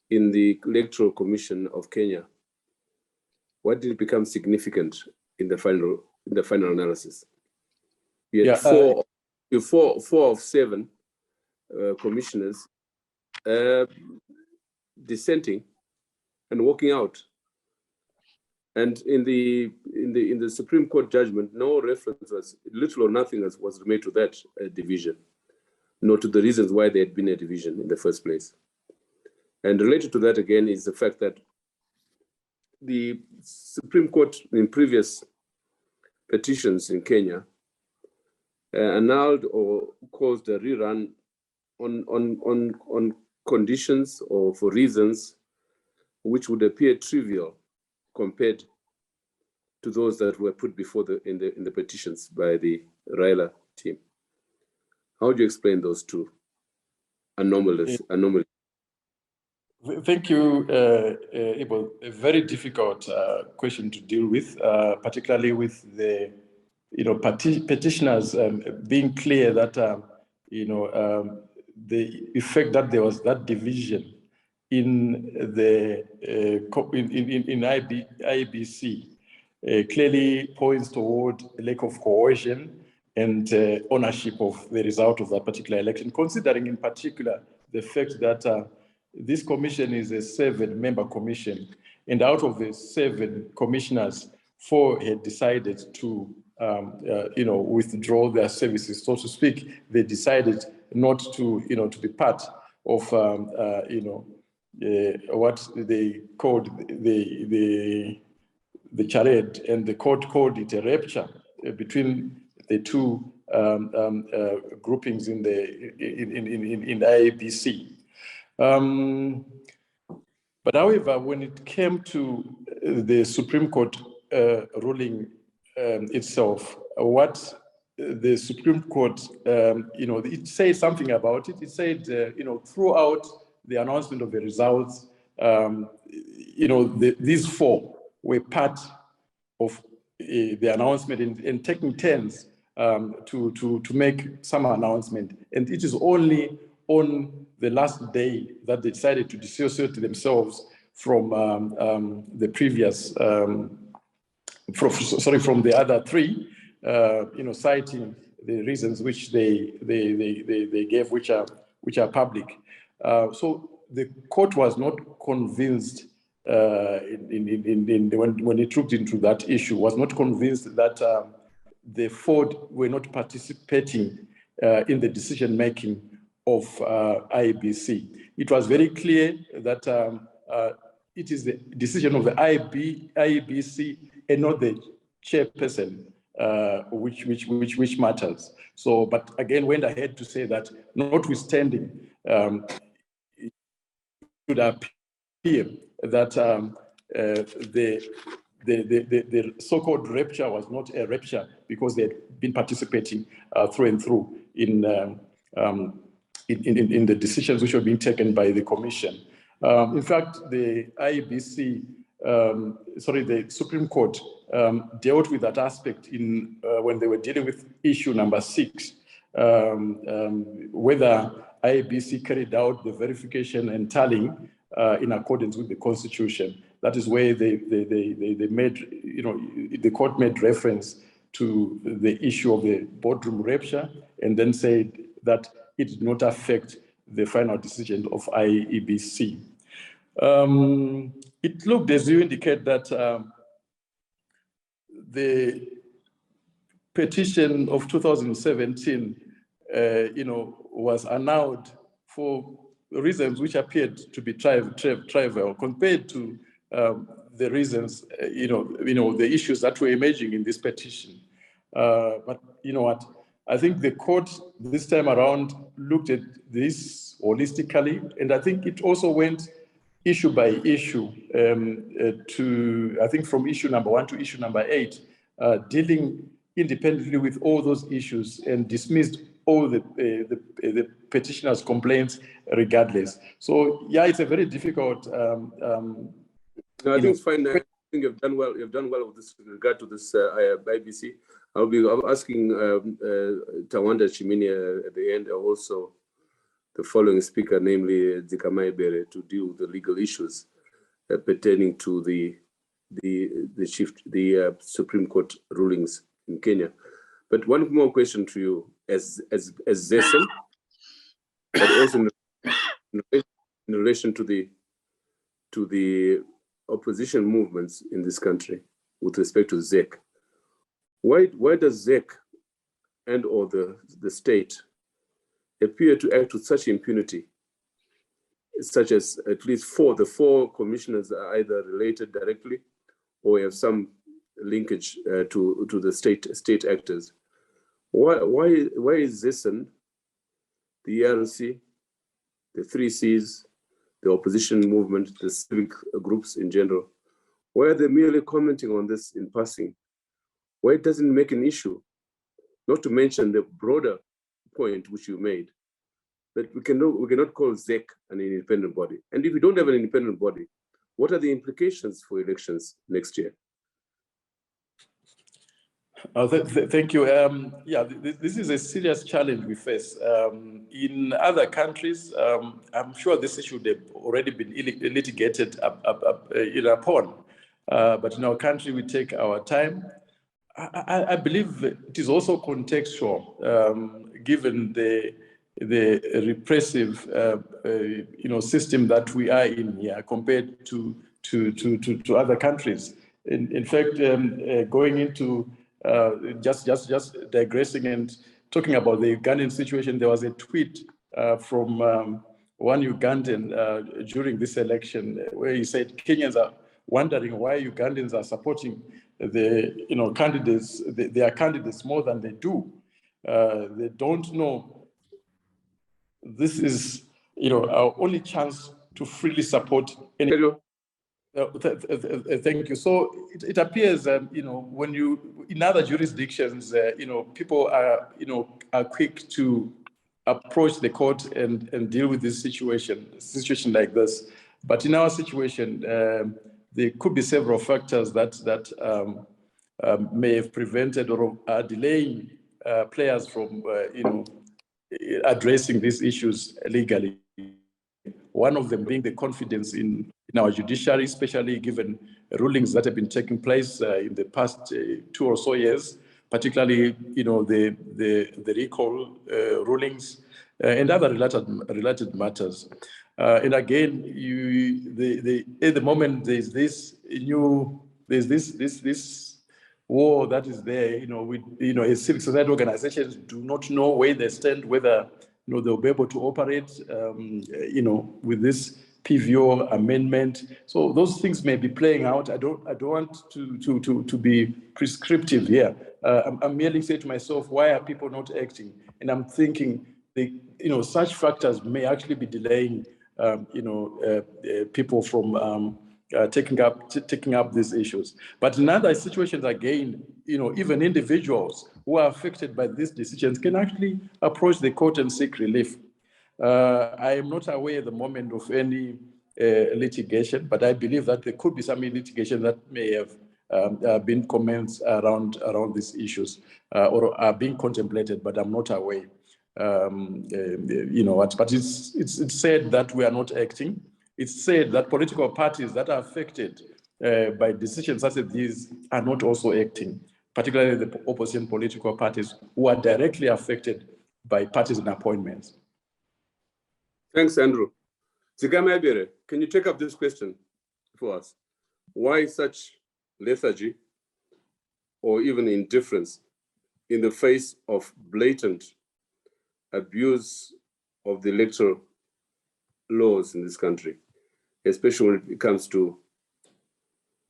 in the Electoral Commission of Kenya, why did it become significant in the final analysis? We had four of seven commissioners dissenting and walking out. And in the Supreme Court judgment, no reference was, little or nothing was made to that division, nor to the reasons why there had been a division in the first place. And related to that again is the fact that the Supreme Court in previous petitions in Kenya annulled or caused a rerun on conditions or for reasons which would appear trivial compared to those that were put before in the petitions by the Raila team. How do you explain those two anomalies? Thank you, Ibo. A very difficult question to deal with, particularly with the, you know, petitioners being clear that, you know, the effect that there was that division in the in IEBC clearly points toward a lack of cohesion and ownership of the result of that particular election, considering in particular the fact that this commission is a 7-member commission, and out of the 7 commissioners, 4 had decided to withdraw their services, so to speak. They decided not to, to be part of, what they called the charade, and the court called it a rupture between the two groupings in the IEBC. But however, when it came to the Supreme Court ruling itself, what the Supreme Court, it said something about it. It said, throughout the announcement of the results, these four were part of the announcement and taking turns to make some announcement. And it is only on the last day that they decided to dissociate themselves from the previous, from the other three, citing the reasons which they gave, which are public. So the court was not convinced when it looked into that issue, was not convinced that the Ford were not participating in the decision-making of IEBC. It was very clear that it is the decision of the IEBC and not the chairperson which matters. So, but again, went ahead to say that notwithstanding, it should appear that the so-called rupture was not a rupture because they had been participating through and through in the decisions which were being taken by the Commission. In fact, the IEBC, the Supreme Court dealt with that aspect in when they were dealing with issue number 6, whether IEBC carried out the verification and tallying in accordance with the Constitution. That is where they made, the court made reference to the issue of the boardroom rupture and then said that it did not affect the final decision of IEBC. It looked, as you indicate, that the petition of 2017, was annulled for reasons which appeared to be trivial compared to the reasons, the issues that were emerging in this petition. But you know what? I think the court this time around looked at this holistically, and I think it also went issue by issue to, I think, from issue number 1 to issue number 8, dealing independently with all those issues and dismissed all the petitioner's complaints regardless. So yeah, it's a very difficult. No, I think it's fine. I think you've done well. You've done well with this with regard to this IBC. I'll be asking Tawanda Chimini at the end, also the following speaker, namely Zikamai Bere, to deal with the legal issues pertaining to the Supreme Court rulings in Kenya. But one more question to you, as Zessen, but also in relation to the opposition movements in this country with respect to ZEC. Why does ZEC and or the state appear to act with such impunity, such as at least the four commissioners are either related directly or have some linkage to the state actors? Why is Zessen, the ERC, the 3Cs, the opposition movement, the civic groups in general, why are they merely commenting on this in passing? Why it doesn't make an issue? Not to mention the broader point which you made, that we cannot call ZEC an independent body. And if we don't have an independent body, what are the implications for elections next year? Thank you. This is a serious challenge we face. In other countries, I'm sure this issue would have already been litigated upon. But in our country, we take our time. I believe it is also contextual, given the repressive, system that we are in here compared to other countries. In fact, going into just digressing and talking about the Ugandan situation, there was a tweet from one Ugandan during this election where he said Kenyans are wondering why Ugandans are supporting the candidates, their candidates more than they do. They don't know this is our only chance to freely support any. Thank you. So it appears, when you in other jurisdictions, people are quick to approach the court and deal with this situation like this. But in our situation, there could be several factors that may have prevented or are delaying players from addressing these issues legally. One of them being the confidence in our judiciary, especially given rulings that have been taking place in the past 2 or so years, particularly the recall rulings and other related matters. And again, at the moment there's this war that is there. As civic society organizations do not know where they stand, whether they'll be able to operate, with this PVO amendment. So those things may be playing out. I don't want to be prescriptive here. I'm merely saying to myself, why are people not acting? And I'm thinking, such factors may actually be delaying, people from taking up these issues. But in other situations, again, even individuals who are affected by these decisions can actually approach the court and seek relief. I am not aware at the moment of any litigation, but I believe that there could be some litigation that may have been comments around these issues or are being contemplated, but I'm not aware. But it's said that we are not acting. It's said that political parties that are affected by decisions such as these are not also acting, particularly the opposition political parties who are directly affected by partisan appointments. Thanks, Andrew. Zigama Ebere, can you take up this question for us? Why such lethargy or even indifference in the face of blatant abuse of the electoral laws in this country, especially when it comes to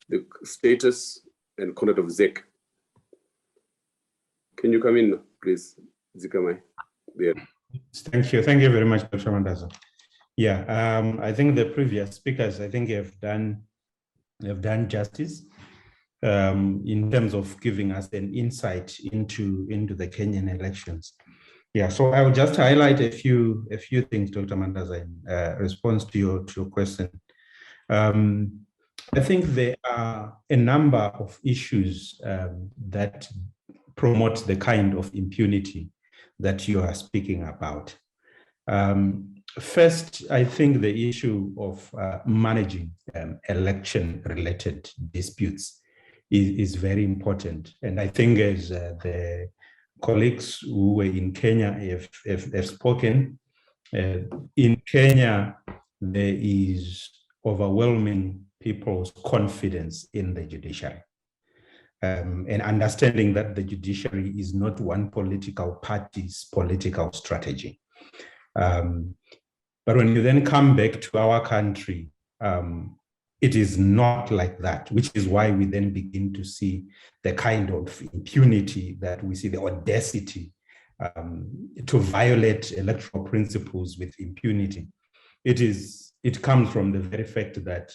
the status and conduct of ZEC? Can you come in, please, Zikamai? Yeah. Thank you very much, Dr. Mandaza. Yeah, I think the previous speakers, have done justice in terms of giving us an insight into the Kenyan elections. Yeah, so I will just highlight a few things, Dr. Mandaza, in response to your question. I think there are a number of issues that promote the kind of impunity that you are speaking about. First, I think the issue of managing election-related disputes is very important. And I think as the colleagues who were in Kenya have spoken, in Kenya, there is overwhelming people's confidence in the judiciary. And understanding that the judiciary is not one political party's political strategy. But when you then come back to our country, it is not like that, which is why we then begin to see the kind of impunity that we see, the audacity to violate electoral principles with impunity. It comes from the very fact that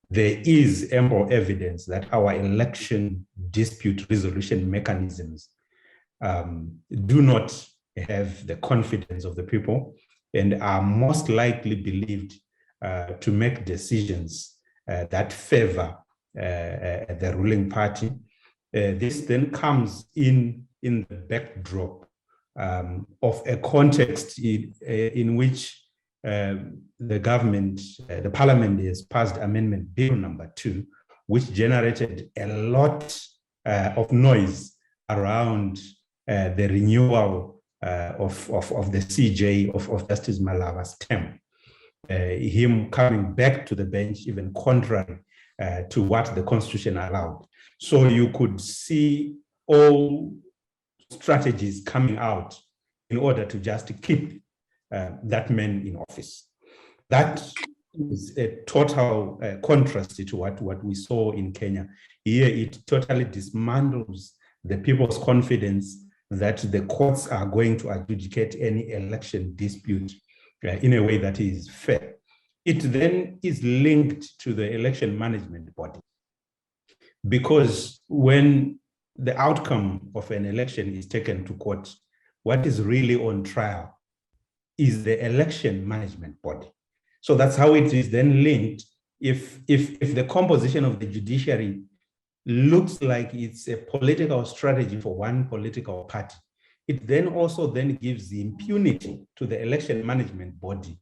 there is ample evidence that our election dispute resolution mechanisms do not have the confidence of the people and are most likely believed to make decisions that favor the ruling party. This then comes in the backdrop of a context in which the government, the parliament has passed Amendment Bill number 2, which generated a lot of noise around the renewal of the CJ of Justice Malava's term. Him coming back to the bench, even contrary to what the Constitution allowed. So you could see all strategies coming out in order to just keep that man in office. That is a total contrast to what we saw in Kenya. Here, it totally dismantles the people's confidence that the courts are going to adjudicate any election dispute in a way that is fair. It then is linked to the election management body, because when the outcome of an election is taken to court, what is really on trial is the election management body. So that's how it is then linked. If the composition of the judiciary looks like it's a political strategy for one political party, it then also then gives the impunity to the election management body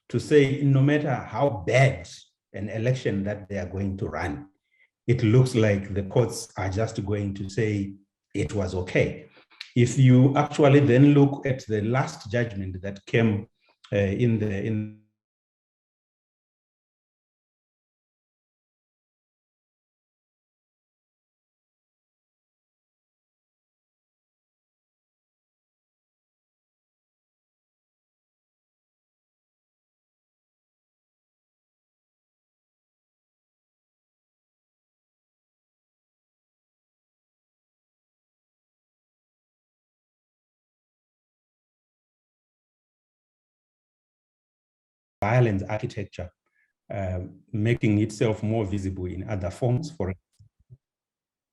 to say, no matter how bad an election that they are going to run, it looks like the courts are just going to say it was okay. If you actually then look at the last judgment that came in violence architecture, making itself more visible in other forms.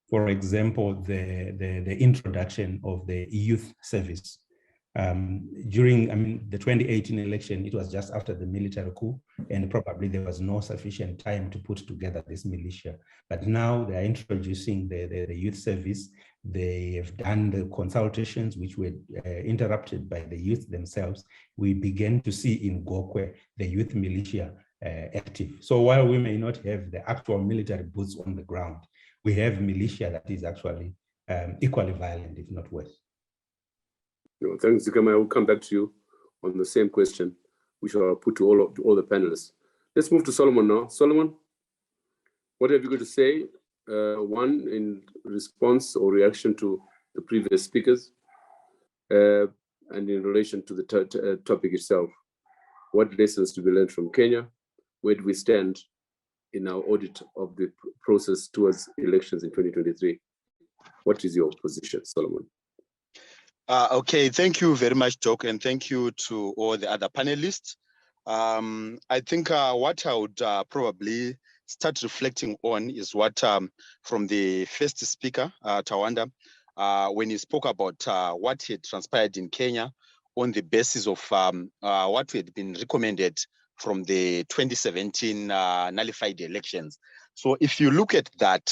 For example, the introduction of the youth service. During the 2018 election, it was just after the military coup, and probably there was no sufficient time to put together this militia. But now they are introducing the youth service. They have done the consultations which were interrupted by the youth themselves. We began to see in Gokwe the youth militia active. So while we may not have the actual military boots on the ground, we have militia that is actually equally violent, if not worse. No, thanks, Zikama. I will come back to you on the same question, which I'll put to all the panelists. Let's move to Solomon now. Solomon, what have you got to say? One, in response or reaction to the previous speakers, and in relation to the topic itself. What lessons do we learn from Kenya? Where do we stand in our audit of the process towards elections in 2023? What is your position, Solomon? Okay, thank you very much, Doc, and thank you to all the other panelists. I think what I would probably start reflecting on is what from the first speaker, Tawanda, when he spoke about what had transpired in Kenya on the basis of what had been recommended from the 2017 nullified elections. So if you look at that,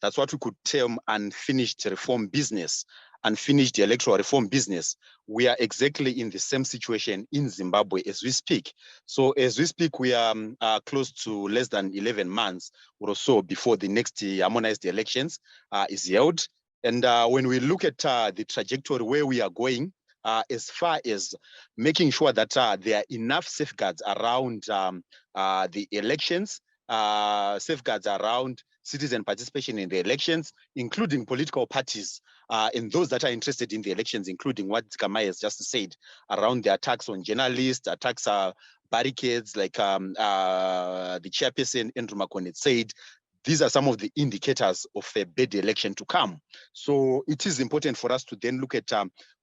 that's what we could term unfinished reform business, unfinished electoral reform business. We are exactly in the same situation in Zimbabwe as we speak. So as we speak, we are close to less than 11 months or so before the next harmonized elections is held. And when we look at the trajectory where we are going, as far as making sure that there are enough safeguards around the elections, safeguards around citizen participation in the elections, including political parties and those that are interested in the elections, including what Kamai has just said around the attacks on journalists, attacks barricades, like the chairperson, Andrew Makone, said. These are some of the indicators of a bad election to come. So it is important for us to then look at,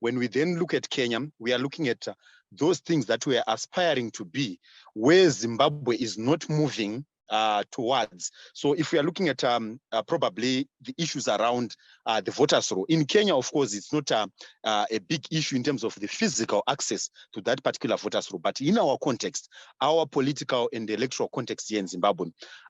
when we then look at Kenya, we are looking at those things that we are aspiring to be, where Zimbabwe is not moving towards. So if we are looking at probably the issues around the voters' roll, in Kenya, of course, it's not a big issue in terms of the physical access to that particular voters' roll. But in our context, our political and electoral context here in Zimbabwe,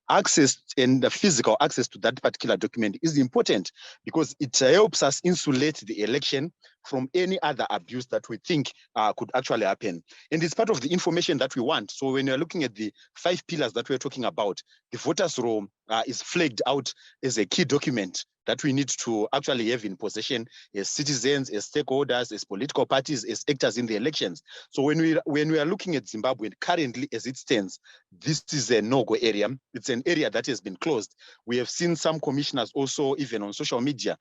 access and the physical access to that particular document is important because it helps us insulate the election from any other abuse that we think could actually happen. And it's part of the information that we want. So when you're looking at the 5 pillars that we're talking about, the voters' roll is flagged out as a key document that we need to actually have in possession as citizens, as stakeholders, as political parties, as actors in the elections. So when we are looking at Zimbabwe currently as it stands, this is a no-go area. It's an area that has been closed. We have seen some commissioners also, even on social media,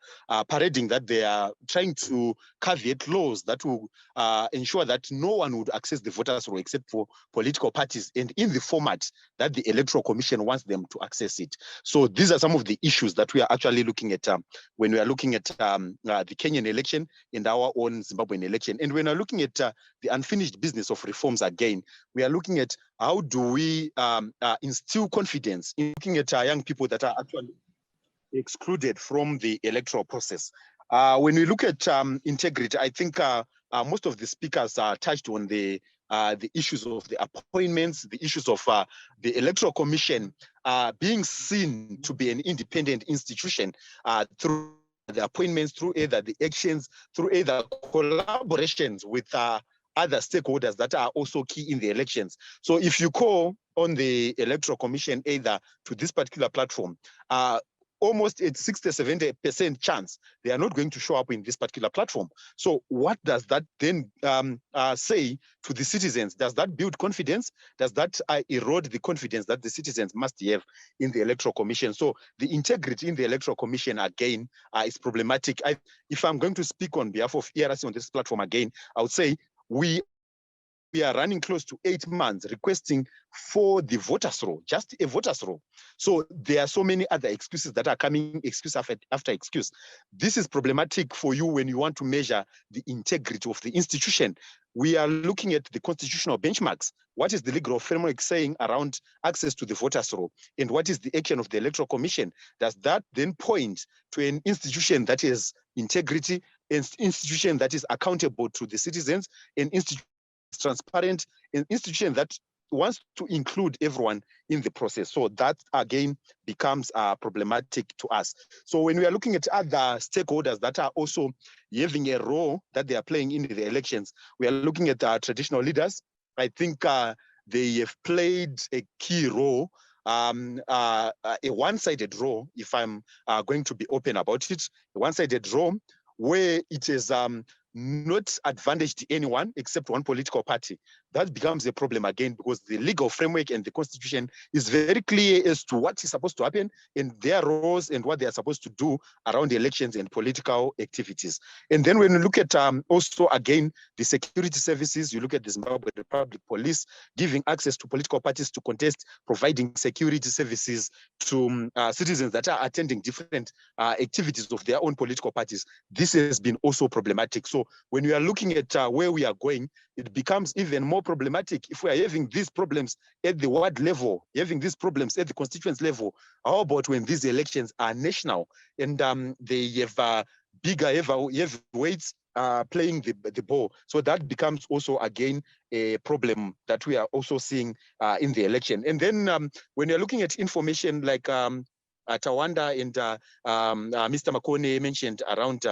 parading that they are trying to caveat laws that will ensure that no one would access the voters' roll except for political parties and in the format that the Electoral Commission wants them to access it. So these are some of the issues that we are actually looking at when we are looking at the Kenyan election and our own Zimbabwean election. And when we're looking at the unfinished business of reforms again, we are looking at how do we instill confidence in looking at young people that are actually excluded from the electoral process. When we look at integrity, I think most of the speakers touched on the issues of the appointments, the issues of the Electoral Commission being seen to be an independent institution through the appointments, through either the actions, through either collaborations with other stakeholders that are also key in the elections. So if you call on the Electoral Commission either to this particular platform, almost at 60-70% chance they are not going to show up in this particular platform. So what does that then say to the citizens? Does that build confidence? Does that erode the confidence that the citizens must have in the Electoral Commission? So the integrity in the Electoral Commission again is problematic. If I'm going to speak on behalf of ERC on this platform again, I would say we are running close to 8 months requesting for the voters' roll, just a voters' roll. So there are so many other excuses that are coming, excuse after excuse. This is problematic for you when you want to measure the integrity of the institution. We are looking at the constitutional benchmarks. What is the legal framework saying around access to the voters' roll? And what is the action of the Electoral Commission? Does that then point to an institution that has integrity, an institution that is accountable to the citizens, an institution transparent, an institution that wants to include everyone in the process? So that again becomes problematic to us. So when we are looking at other stakeholders that are also having a role that they are playing in the elections, we are looking at traditional leaders. I think they have played a key role, a one-sided role, if I'm going to be open about it, a one-sided role where it is not advantaged anyone except one political party. That becomes a problem again, because the legal framework and the constitution is very clear as to what is supposed to happen and their roles and what they are supposed to do around elections and political activities. And then when you look at also again the security services, you look at the Zimbabwe Republic Police giving access to political parties to contest, providing security services to citizens that are attending different activities of their own political parties. This has been also problematic. So when we are looking at where we are going, it becomes even more problematic if we are having these problems at the ward level, having these problems at the constituency level. How about when these elections are national and they have bigger heavyweights playing the ball? So that becomes also again a problem that we are also seeing in the election. And then when you're looking at information like Tawanda and Mr. Makone mentioned around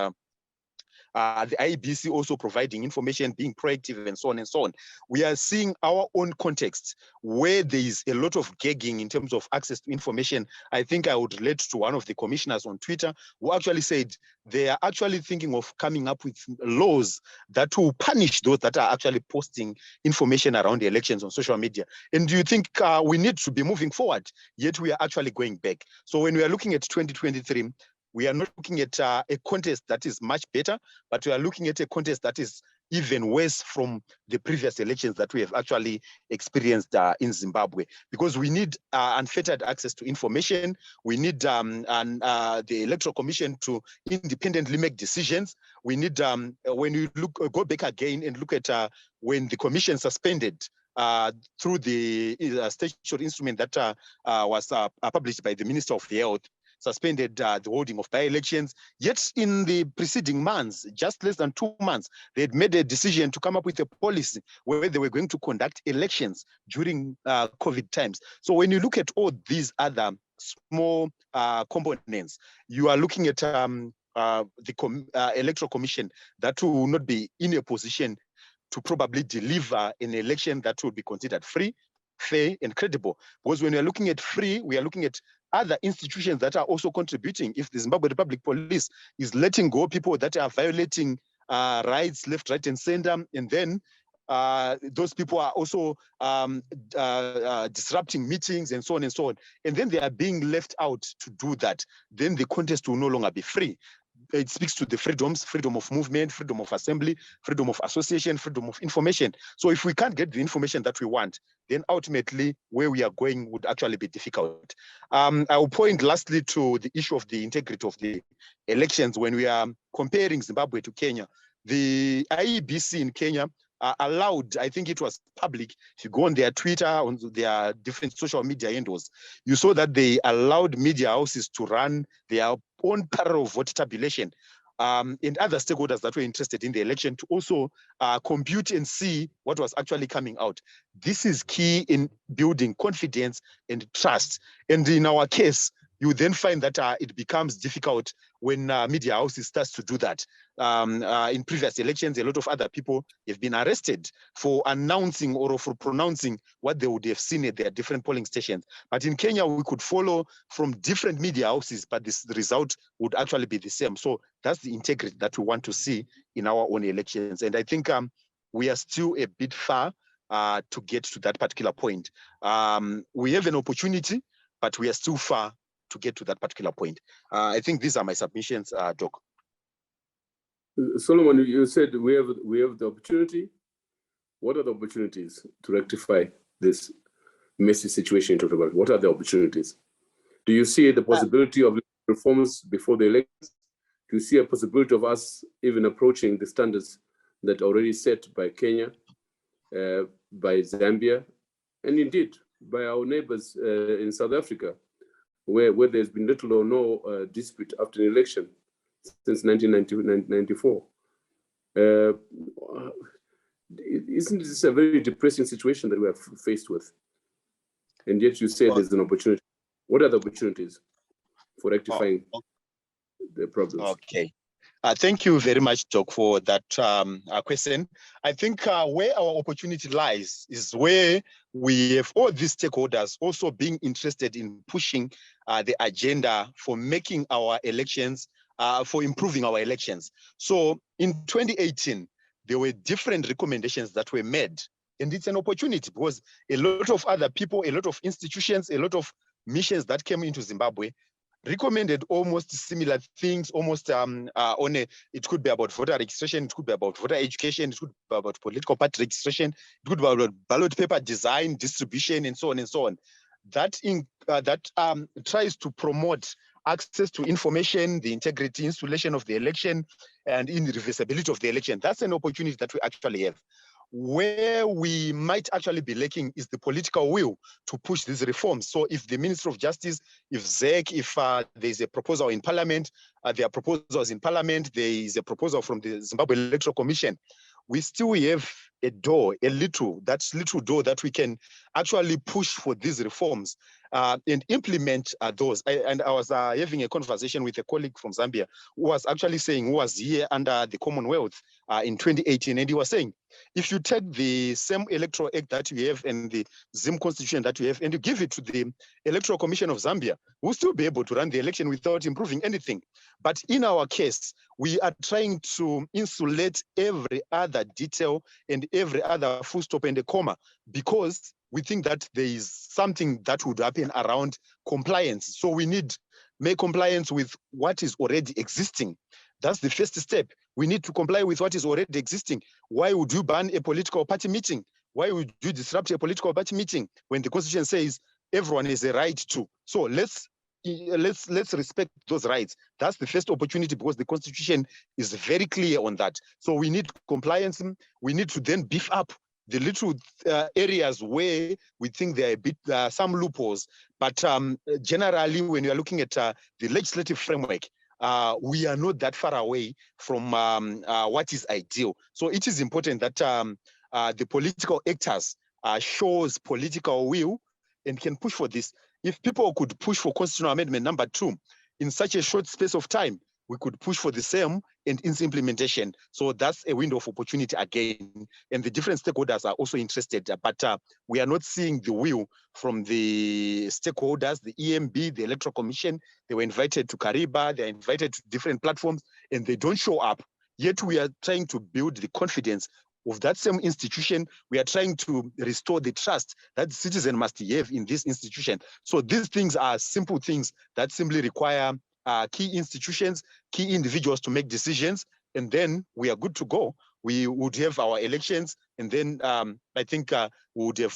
the IBC also providing information, being proactive, and so on and so on. We are seeing our own context where there is a lot of gagging in terms of access to information. I think I would relate to one of the commissioners on Twitter who actually said they are actually thinking of coming up with laws that will punish those that are actually posting information around the elections on social media. And do you think we need to be moving forward, yet we are actually going back? So when we are looking at 2023, we are not looking at a contest that is much better, but we are looking at a contest that is even worse from the previous elections that we have actually experienced in Zimbabwe. Because we need unfettered access to information. We need the Electoral Commission to independently make decisions. We need, when you go back again and look at when the commission suspended through the statutory instrument that was published by the Minister of Health, suspended the holding of by-elections. Yet in the preceding months, just less than 2 months, they had made a decision to come up with a policy where they were going to conduct elections during COVID times. So when you look at all these other small components, you are looking at the Electoral Commission that will not be in a position to probably deliver an election that will be considered free, fair, and credible. Because when we are looking at free, we are looking at other institutions that are also contributing. If the Zimbabwe Republic Police is letting go people that are violating rights left, right, and center, and then those people are also disrupting meetings and so on and so on, and then they are being left out to do that, then the contest will no longer be free. It speaks to the freedoms, freedom of movement, freedom of assembly, freedom of association, freedom of information. So if we can't get the information that we want, then ultimately where we are going would actually be difficult. I will point lastly to the issue of the integrity of the elections. When we are comparing Zimbabwe to Kenya, the IEBC in Kenya allowed, I think it was public, if you go on their Twitter, on their different social media handles, you saw that they allowed media houses to run their own parallel vote tabulation, and other stakeholders that were interested in the election to also compute and see what was actually coming out. This is key in building confidence and trust. And in our case, you then find that it becomes difficult when media houses starts to do that. In previous elections, a lot of other people have been arrested for announcing or for pronouncing what they would have seen at their different polling stations. But in Kenya, we could follow from different media houses, but the result would actually be the same. So that's the integrity that we want to see in our own elections. And I think we are still a bit far to get to that particular point. We have an opportunity, but we are still far to get to that particular point. I think these are my submissions, Doc. Solomon, you said we have the opportunity. What are the opportunities to rectify this messy situation you're talking about? What are the opportunities? Do you see the possibility of reforms before the elections? Do you see a possibility of us even approaching the standards that are already set by Kenya, by Zambia, and indeed by our neighbors in South Africa, where there's been little or no dispute after an election since 1994. Isn't this a very depressing situation that we are faced with? And yet you say there's an opportunity. What are the opportunities for rectifying the problems? Okay. Thank you very much, Doc, for that question. I think where our opportunity lies is where we have all these stakeholders also being interested in pushing the agenda for making our elections, for improving our elections. So in 2018, there were different recommendations that were made. And it's an opportunity because a lot of other people, a lot of institutions, a lot of missions that came into Zimbabwe recommended almost similar things, almost it could be about voter registration, it could be about voter education, it could be about political party registration, it could be about ballot paper design, distribution, and so on and so on. That tries to promote access to information, the integrity, installation of the election, and irreversibility of the election. That's an opportunity that we actually have. Where we might actually be lacking is the political will to push these reforms. So if the Minister of Justice, if ZEC, if there's a proposal in Parliament, there are proposals in Parliament, there is a proposal from the Zimbabwe Electoral Commission, we still have a door, a little door that we can actually push for these reforms and implement those. I was having a conversation with a colleague from Zambia who was actually saying, who was here under the Commonwealth in 2018, and he was saying, if you take the same Electoral Act that you have and the Zim Constitution that you have, and you give it to the Electoral Commission of Zambia, we'll still be able to run the election without improving anything. But in our case, we are trying to insulate every other detail and every other full stop and a comma, because we think that there is something that would happen around compliance. So we need make compliance with what is already existing. That's the first step. We need to comply with what is already existing. Why would you ban a political party meeting? Why would you disrupt a political party meeting when the Constitution says everyone has a right to? So let's respect those rights. That's the first opportunity, because the Constitution is very clear on that. So we need compliance. We need to then beef up the little areas where we think there are a bit some loopholes. But generally, when you are looking at the legislative framework, we are not that far away from what is ideal. So it is important that the political actors shows political will and can push for this. If people could push for Constitutional Amendment number 2 in such a short space of time, we could push for the same and its implementation. So that's a window of opportunity again. And the different stakeholders are also interested, but we are not seeing the will from the stakeholders, the EMB, the Electoral Commission. They were invited to Kariba, they're invited to different platforms, and they don't show up. Yet we are trying to build the confidence of that same institution. We are trying to restore the trust that the citizen must have in this institution. So these things are simple things that simply require key institutions, key individuals to make decisions, and then we are good to go. We would have our elections, and then I think we would have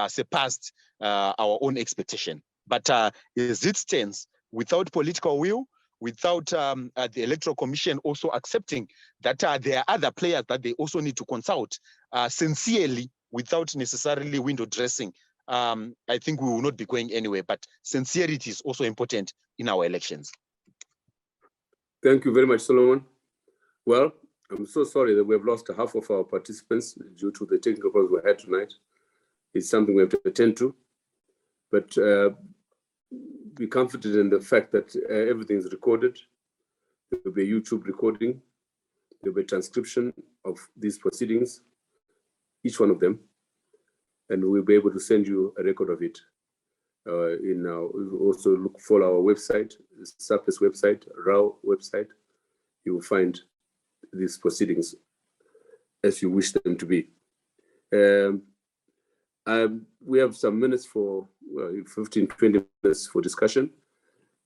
surpassed our own expectation. But as it stands, without political will, without the Electoral Commission also accepting that there are other players that they also need to consult sincerely, without necessarily window dressing, I think we will not be going anywhere. But sincerity is also important in our elections. Thank you very much, Solomon. Well, I'm so sorry that we have lost half of our participants due to the technical problems we had tonight. It's something we have to attend to, but be confident in the fact that everything is recorded. There will be a YouTube recording. There will be a transcription of these proceedings, each one of them, and we'll be able to send you a record of it. Also follow our website, SAPES website, RAW website. You will find these proceedings as you wish them to be. We have some minutes for 15, 20 minutes for discussion.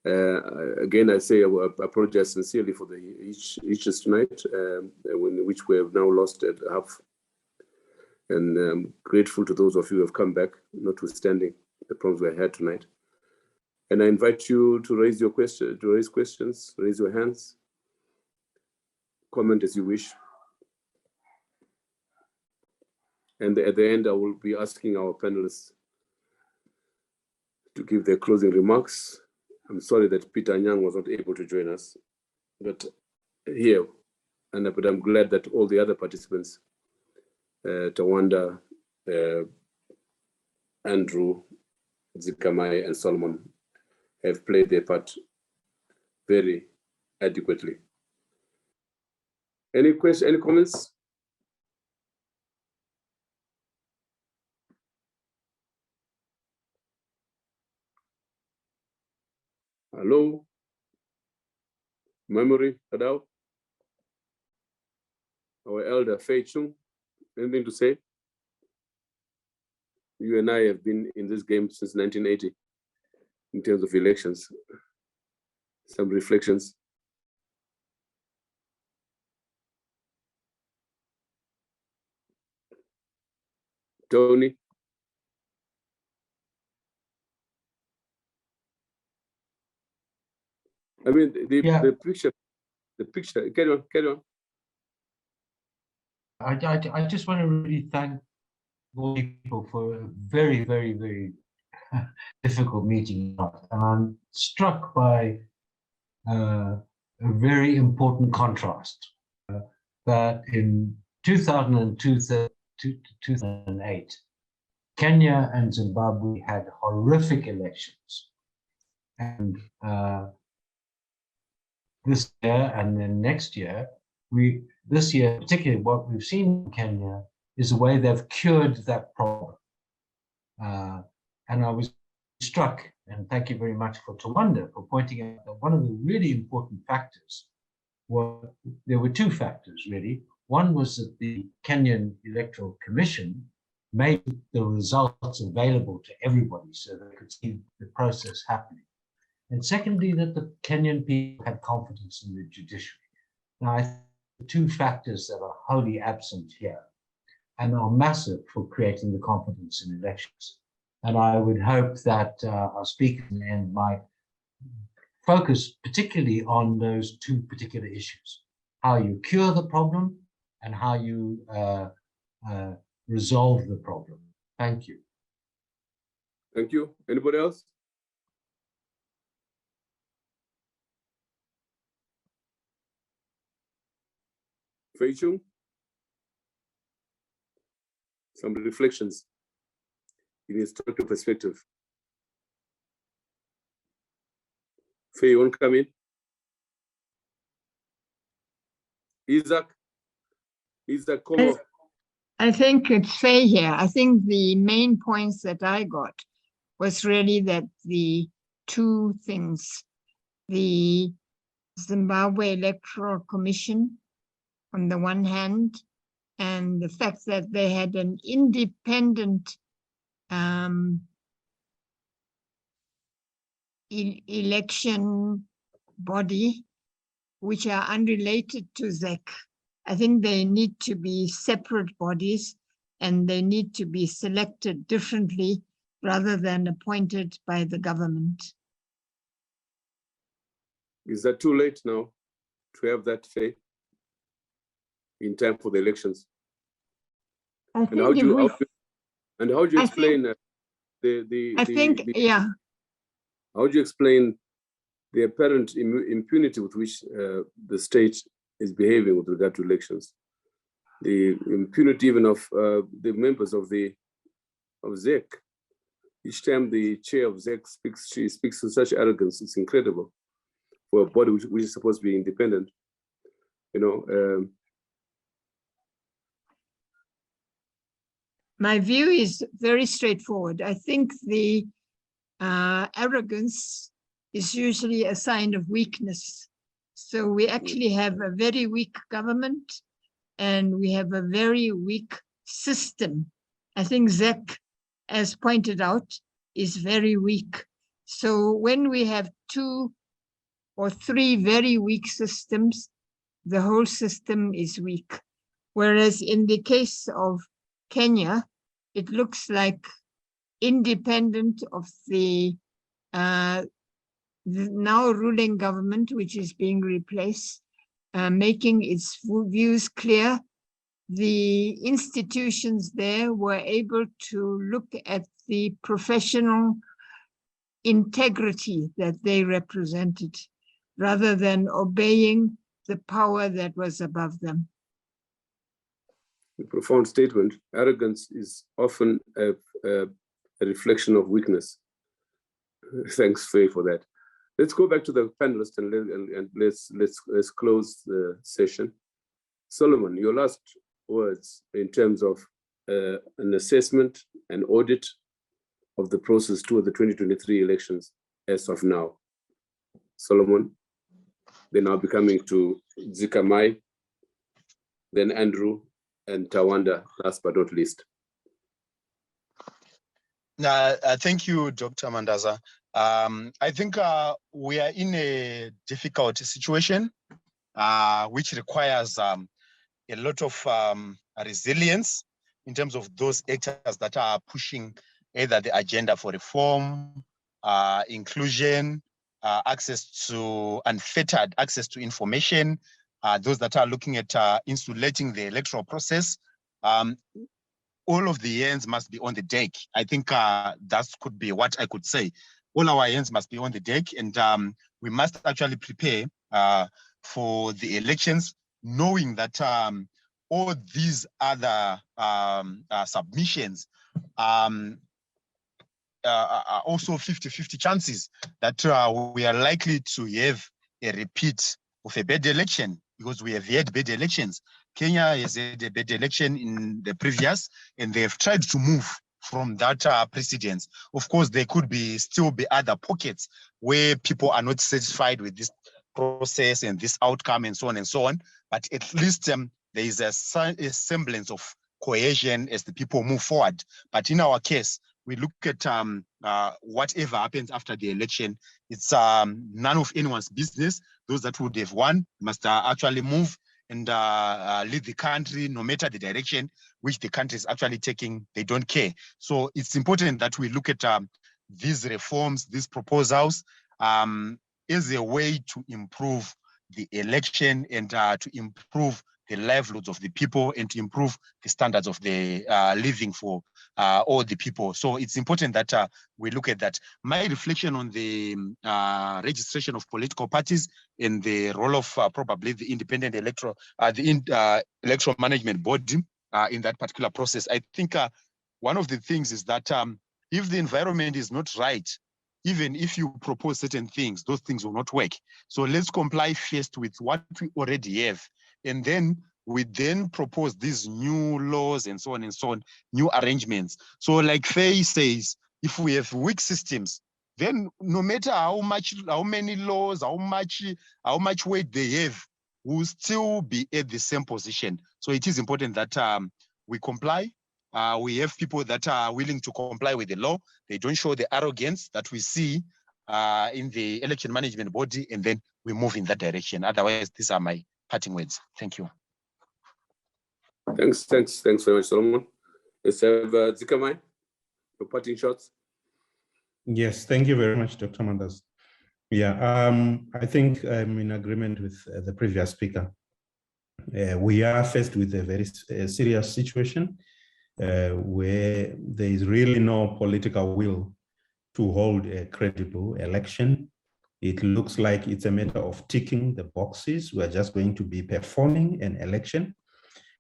Again, I say I apologize sincerely for the issues tonight, which we have now lost at half. And I'm grateful to those of you who have come back, notwithstanding the problems we had tonight. And I invite you to raise your question, to raise questions, raise your hands, comment as you wish. And at the end, I will be asking our panelists to give their closing remarks. I'm sorry that Peter Nyang was not able to join us, but I'm glad that all the other participants, Tawanda, Andrew, Zikamai, and Solomon, have played their part very adequately. Any questions, any comments? Hello? Memory, Adao? Our elder, Fei Chung, anything to say? You and I have been in this game since 1980 in terms of elections. Some reflections. Tony? I mean, the picture, carry on. I just want to really thank all people for a very, very, very difficult meeting. And I'm struck by a very important contrast that in 2002 to 2008, Kenya and Zimbabwe had horrific elections. And this year and then next year, this year, particularly what we've seen in Kenya is the way they've cured that problem. And I was struck, and thank you very much for Tawanda for pointing out that one of the really important factors there were two factors really. One was that the Kenyan Electoral Commission made the results available to everybody so they could see the process happening. And secondly, that the Kenyan people had confidence in the judiciary. Now, I think the two factors that are wholly absent here and are massive for creating the confidence in elections. And I would hope that our speakers in the end might focus particularly on those two particular issues, how you cure the problem and how you resolve the problem. Thank you. Thank you. Anybody else? Fei Chung? Some reflections in a historical perspective. Fei, you want to come in? Isaac, come on. I think it's Fei here. I think the main points that I got was really that the two things, the Zimbabwe Electoral Commission on the one hand, and the fact that they had an independent election body, which are unrelated to ZEC. I think they need to be separate bodies and they need to be selected differently rather than appointed by the government. Is that too late now to have that faith in time for the elections? And how do you explain how do you explain the apparent impunity with which the state is behaving with regard to elections? The impunity even of the members of ZEC. Each time the chair of ZEC speaks, she speaks with such arrogance. It's incredible for a body which is supposed to be independent. You know. My view is very straightforward. I think the arrogance is usually a sign of weakness. So we actually have a very weak government and we have a very weak system. I think ZEC, as pointed out, is very weak. So when we have 2 or 3 very weak systems, the whole system is weak. Whereas in the case of Kenya, it looks like independent of the now ruling government, which is being replaced, making its views clear. The institutions there were able to look at the professional integrity that they represented, rather than obeying the power that was above them. A profound statement. Arrogance is often a reflection of weakness. Thanks, Faye, for that. Let's go back to the panelists and let's close the session. Solomon, your last words in terms of an assessment and audit of the process toward the 2023 elections as of now. Solomon, then I'll be coming to Zikamai, then Andrew, and Tawanda, last but not least. Thank you, Dr. Mandaza. I think we are in a difficult situation, which requires a lot of resilience in terms of those actors that are pushing either the agenda for reform, inclusion, access to unfettered access to information, those that are looking at insulating the electoral process. All of the hands must be on the deck. I think that could be what I could say. All our hands must be on the deck, and we must actually prepare for the elections, knowing that all these other submissions are also 50-50 chances that we are likely to have a repeat of a bad election, because we have had bad elections. Kenya has had a bad election in the previous, and they have tried to move from that precedence. Of course, there could still be other pockets where people are not satisfied with this process and this outcome and so on and so on. But at least there is a semblance of cohesion as the people move forward. But in our case, we look at whatever happens after the election. It's none of anyone's business. Those that would have won must actually move and lead the country, no matter the direction which the country is actually taking. They don't care. So it's important that we look at these reforms, these proposals, as a way to improve the election and to improve the livelihoods of the people and to improve the standards of the living for all the people. So it's important that we look at that. My reflection on the registration of political parties and the role of probably the independent electoral management board in that particular process. I think one of the things is that if the environment is not right, even if you propose certain things, those things will not work. So let's comply first with what we already have. And then we then propose these new laws and so on, new arrangements. So like Faye says, if we have weak systems, then no matter how many laws, how much weight they have, will still be at the same position. So it is important that we comply. We have people that are willing to comply with the law. They don't show the arrogance that we see in the election management body, and then we move in that direction. Otherwise, these are my parting words. Thank you. Thanks very much, Solomon. Let's have Zikamai, your parting shots. Yes, thank you very much, Dr. Mandas. Yeah, I think I'm in agreement with the previous speaker. We are faced with a very serious situation where there is really no political will to hold a credible election. It looks like it's a matter of ticking the boxes. We're just going to be performing an election.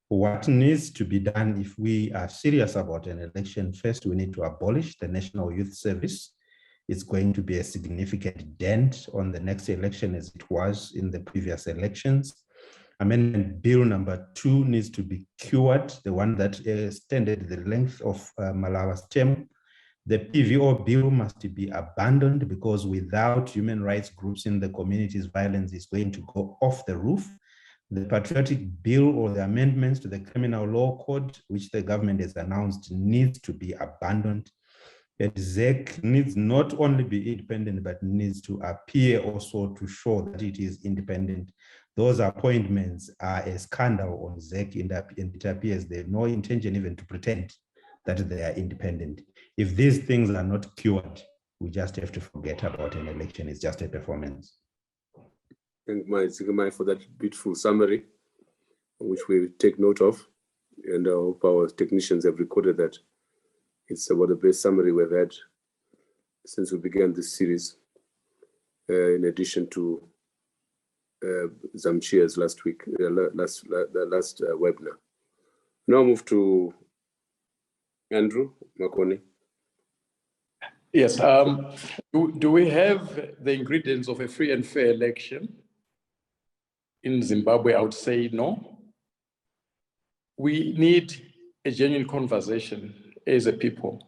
What needs to be done if we are serious about an election? First, we need to abolish the National Youth Service. It's going to be a significant dent on the next election as it was in the previous elections. Amendment Bill number 2 needs to be cured, the one that extended the length of Malawa's term. The PVO bill must be abandoned because without human rights groups in the communities, violence is going to go off the roof. The patriotic bill or the amendments to the criminal law code, which the government has announced, needs to be abandoned. ZEC needs not only be independent, but needs to appear also to show that it is independent. Those appointments are a scandal on ZEC, and it appears they have no intention even to pretend that they are independent. If these things are not cured, we just have to forget about an election. It's just a performance. Thank you for that beautiful summary, which we take note of. And I hope our technicians have recorded that. It's about the best summary we've had since we began this series, in addition to Zamchia's last week, last webinar. Now move to Andrew Makoni. Yes. Do we have the ingredients of a free and fair election in Zimbabwe? I would say no. We need a genuine conversation as a people.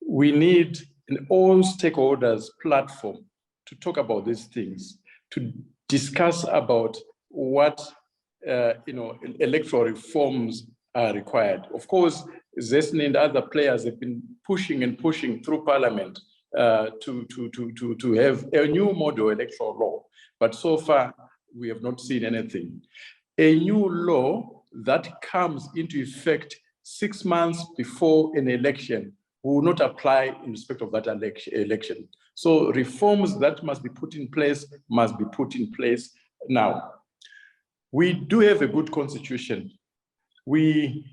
We need an all stakeholders platform to talk about these things, to discuss about what electoral reforms are required. Of course, Zesni and other players have been pushing and pushing through Parliament to have a new model electoral law, but so far we have not seen anything. A new law that comes into effect 6 months before an election will not apply in respect of that election. So reforms that must be put in place now. We do have a good constitution. We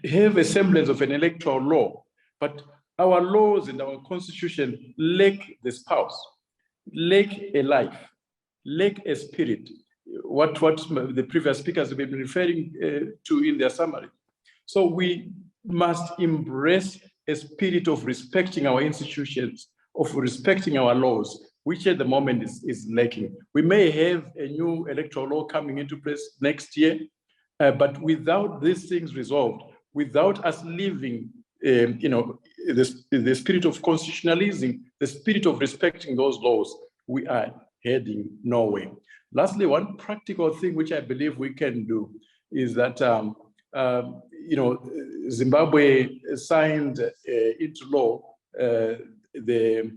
have a semblance of an electoral law, but our laws and our constitution lack the spouse, lack a life, lack a spirit, what the previous speakers have been referring to in their summary. So we must embrace a spirit of respecting our institutions, of respecting our laws, which at the moment is lacking. We may have a new electoral law coming into place next year, but without these things resolved, without us living, the spirit of constitutionalism, the spirit of respecting those laws, we are heading nowhere. Lastly, one practical thing which I believe we can do is that Zimbabwe signed into law the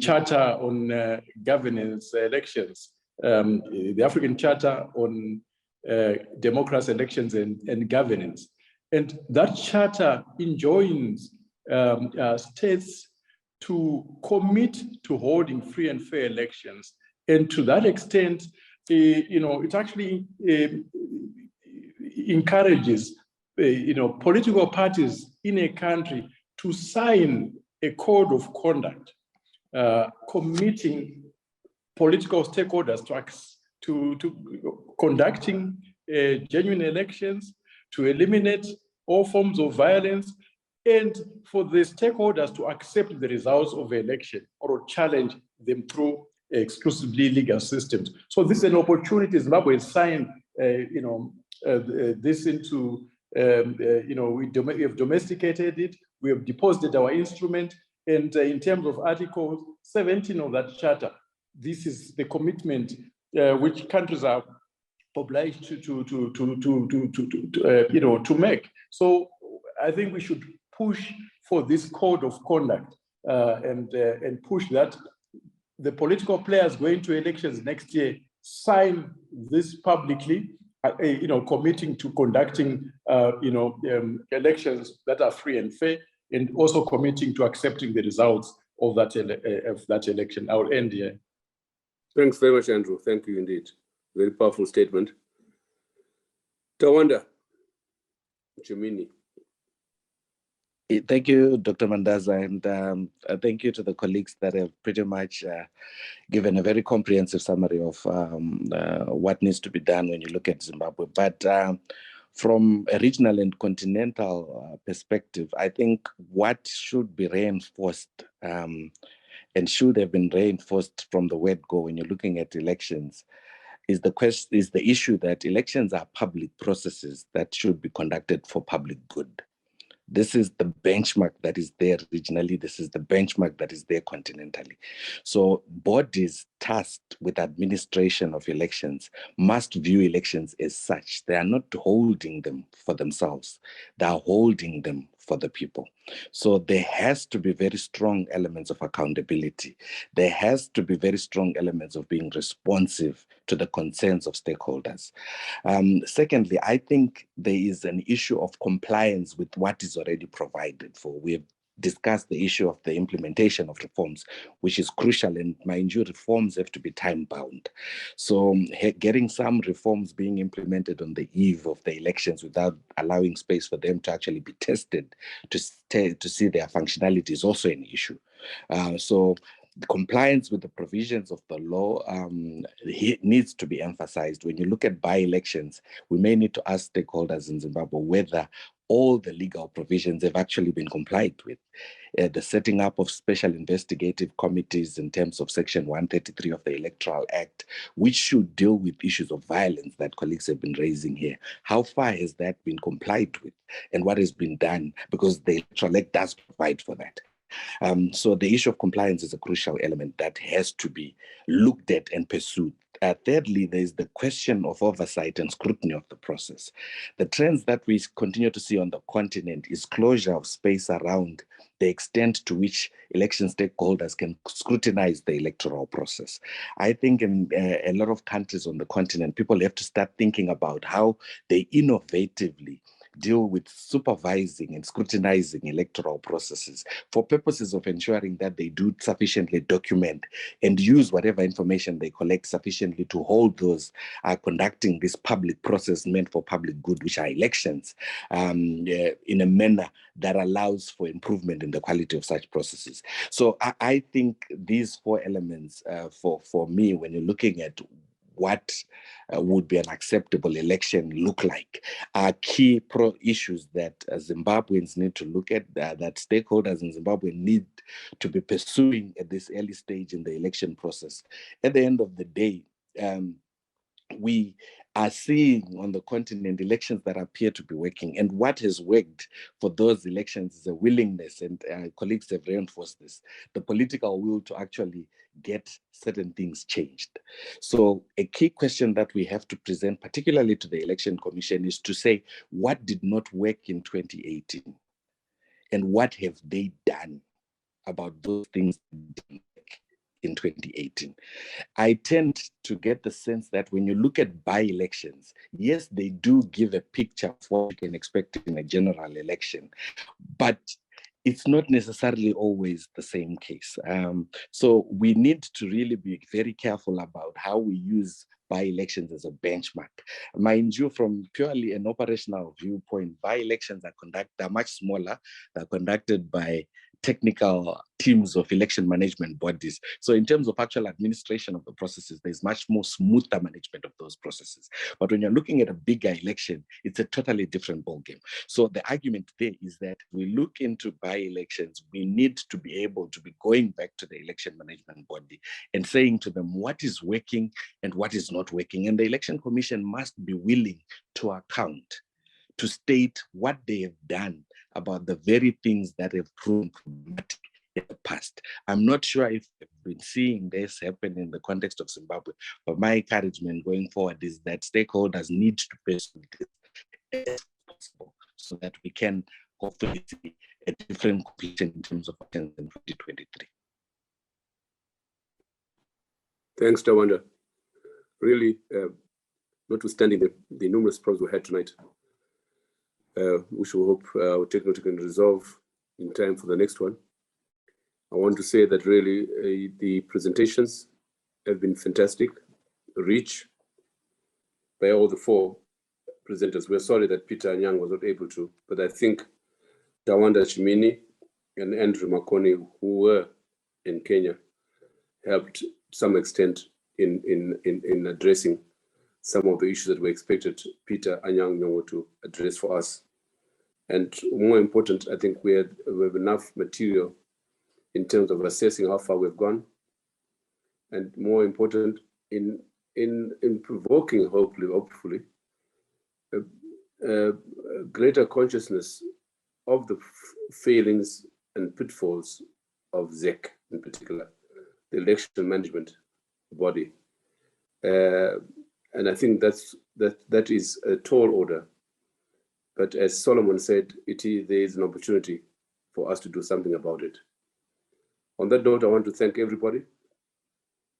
Charter on Governance Elections, the African Charter on Democracy, Elections and Governance. And that charter enjoins states to commit to holding free and fair elections. And to that extent, it actually encourages political parties in a country to sign a code of conduct, committing political stakeholders to conducting genuine elections, to eliminate all forms of violence, and for the stakeholders to accept the results of the election or challenge them through exclusively legal systems. So this is an opportunity. Zimbabwe has signed, this into, we have domesticated it. We have deposited our instrument, and in terms of Article 17 of that charter, this is the commitment which countries are obliged to make. So I think we should push for this code of conduct and push that the political players going to elections next year sign this publicly, committing to conducting, elections that are free and fair, and also committing to accepting the results of that election. I will end here. Thanks very much, Andrew. Thank you indeed. Very powerful statement. Tawanda Jimini. Thank you, Dr. Mandaza, and thank you to the colleagues that have pretty much given a very comprehensive summary of what needs to be done when you look at Zimbabwe. But from a regional and continental perspective, I think what should be reinforced and should have been reinforced from the word go when you're looking at elections is the issue that elections are public processes that should be conducted for public good. This is the benchmark that is there regionally. This is the benchmark that is there continentally. So bodies tasked with administration of elections must view elections as such. They are not holding them for themselves. They are holding them for the people. So there has to be very strong elements of accountability. There has to be very strong elements of being responsive to the concerns of stakeholders. Secondly, I think there is an issue of compliance with what is already provided for. We have discussed the issue of the implementation of reforms, which is crucial, and mind you, reforms have to be time-bound. So getting some reforms being implemented on the eve of the elections without allowing space for them to actually be tested to see their functionality is also an issue. So the compliance with the provisions of the law needs to be emphasized. When you look at by-elections, we may need to ask stakeholders in Zimbabwe whether all the legal provisions have actually been complied with. The setting up of special investigative committees in terms of Section 133 of the Electoral Act, which should deal with issues of violence that colleagues have been raising here. How far has that been complied with, and what has been done? Because the Electoral Act does provide for that. So the issue of compliance is a crucial element that has to be looked at and pursued. Thirdly, there is the question of oversight and scrutiny of the process. The trends that we continue to see on the continent is closure of space around the extent to which election stakeholders can scrutinize the electoral process. I think in a lot of countries on the continent, people have to start thinking about how they innovatively deal with supervising and scrutinizing electoral processes for purposes of ensuring that they do sufficiently document and use whatever information they collect sufficiently to hold those conducting this public process meant for public good, which are elections, in a manner that allows for improvement in the quality of such processes. So I think these four elements for me, when you're looking at what would be an acceptable election look like, are key issues that Zimbabweans need to look at, that stakeholders in Zimbabwe need to be pursuing at this early stage in the election process. At the end of the day, we are seeing on the continent elections that appear to be working. And what has worked for those elections is a willingness, and colleagues have reinforced this, the political will to actually get certain things changed. So a key question that we have to present, particularly to the Election Commission, is to say, what did not work in 2018? And what have they done about those things that didn't work in 2018? I tend to get the sense that when you look at by-elections, yes, they do give a picture of what you can expect in a general election, but it's not necessarily always the same case. So we need to really be very careful about how we use by-elections as a benchmark. Mind you, from purely an operational viewpoint, by-elections are much smaller. They're conducted by technical teams of election management bodies. So in terms of actual administration of the processes, there's much more smoother management of those processes. But when you're looking at a bigger election, it's a totally different ballgame. So the argument there is that we look into by-elections, we need to be able to be going back to the election management body and saying to them what is working and what is not working. And the Election Commission must be willing to account, to state what they have done about the very things that have proven problematic in the past. I'm not sure if we've been seeing this happen in the context of Zimbabwe, but my encouragement going forward is that stakeholders need to pursue this as possible so that we can hopefully see a different completion in terms of attendance in 2023. Thanks, Tawanda. Really, notwithstanding the numerous problems we had tonight, which we hope our technology can resolve in time for the next one. I want to say that really the presentations have been fantastic, rich by all the four presenters. We're sorry that Peter Anyang was not able to, but I think Tawanda Chimini and Andrew Makoni, who were in Kenya, helped to some extent in addressing some of the issues that we expected Peter Anyang Nyong'o to address for us. And more important, I think we have enough material in terms of assessing how far we've gone, and more important, in provoking, hopefully, a greater consciousness of the failings and pitfalls of ZEC in particular, the election management body. And I think that is a tall order. But as Solomon said, there is an opportunity for us to do something about it. On that note, I want to thank everybody,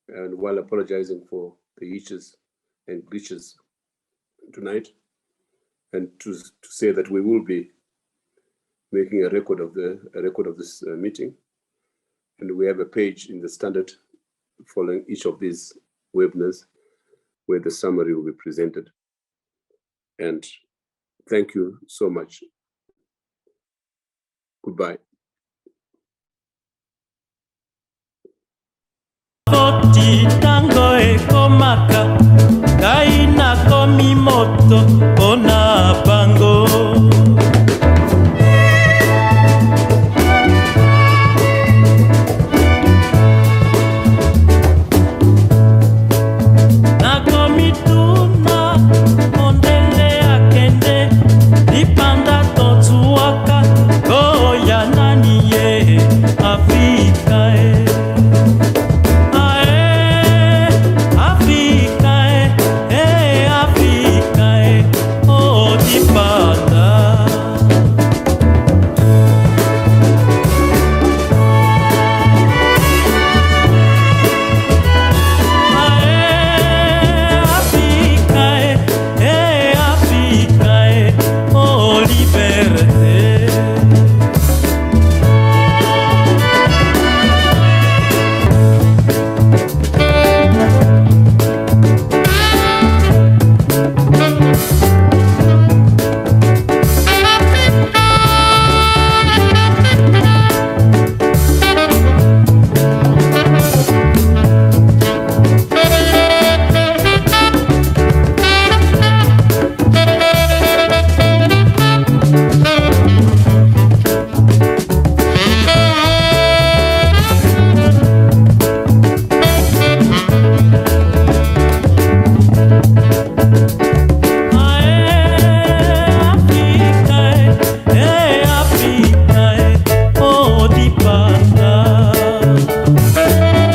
and while apologizing for the hitches and glitches tonight, and to say that we will be making a record of this meeting, and we have a page in the Standard following each of these webinars where the summary will be presented. And thank you so much. Goodbye. Tango ekomaka, kaina komi moto.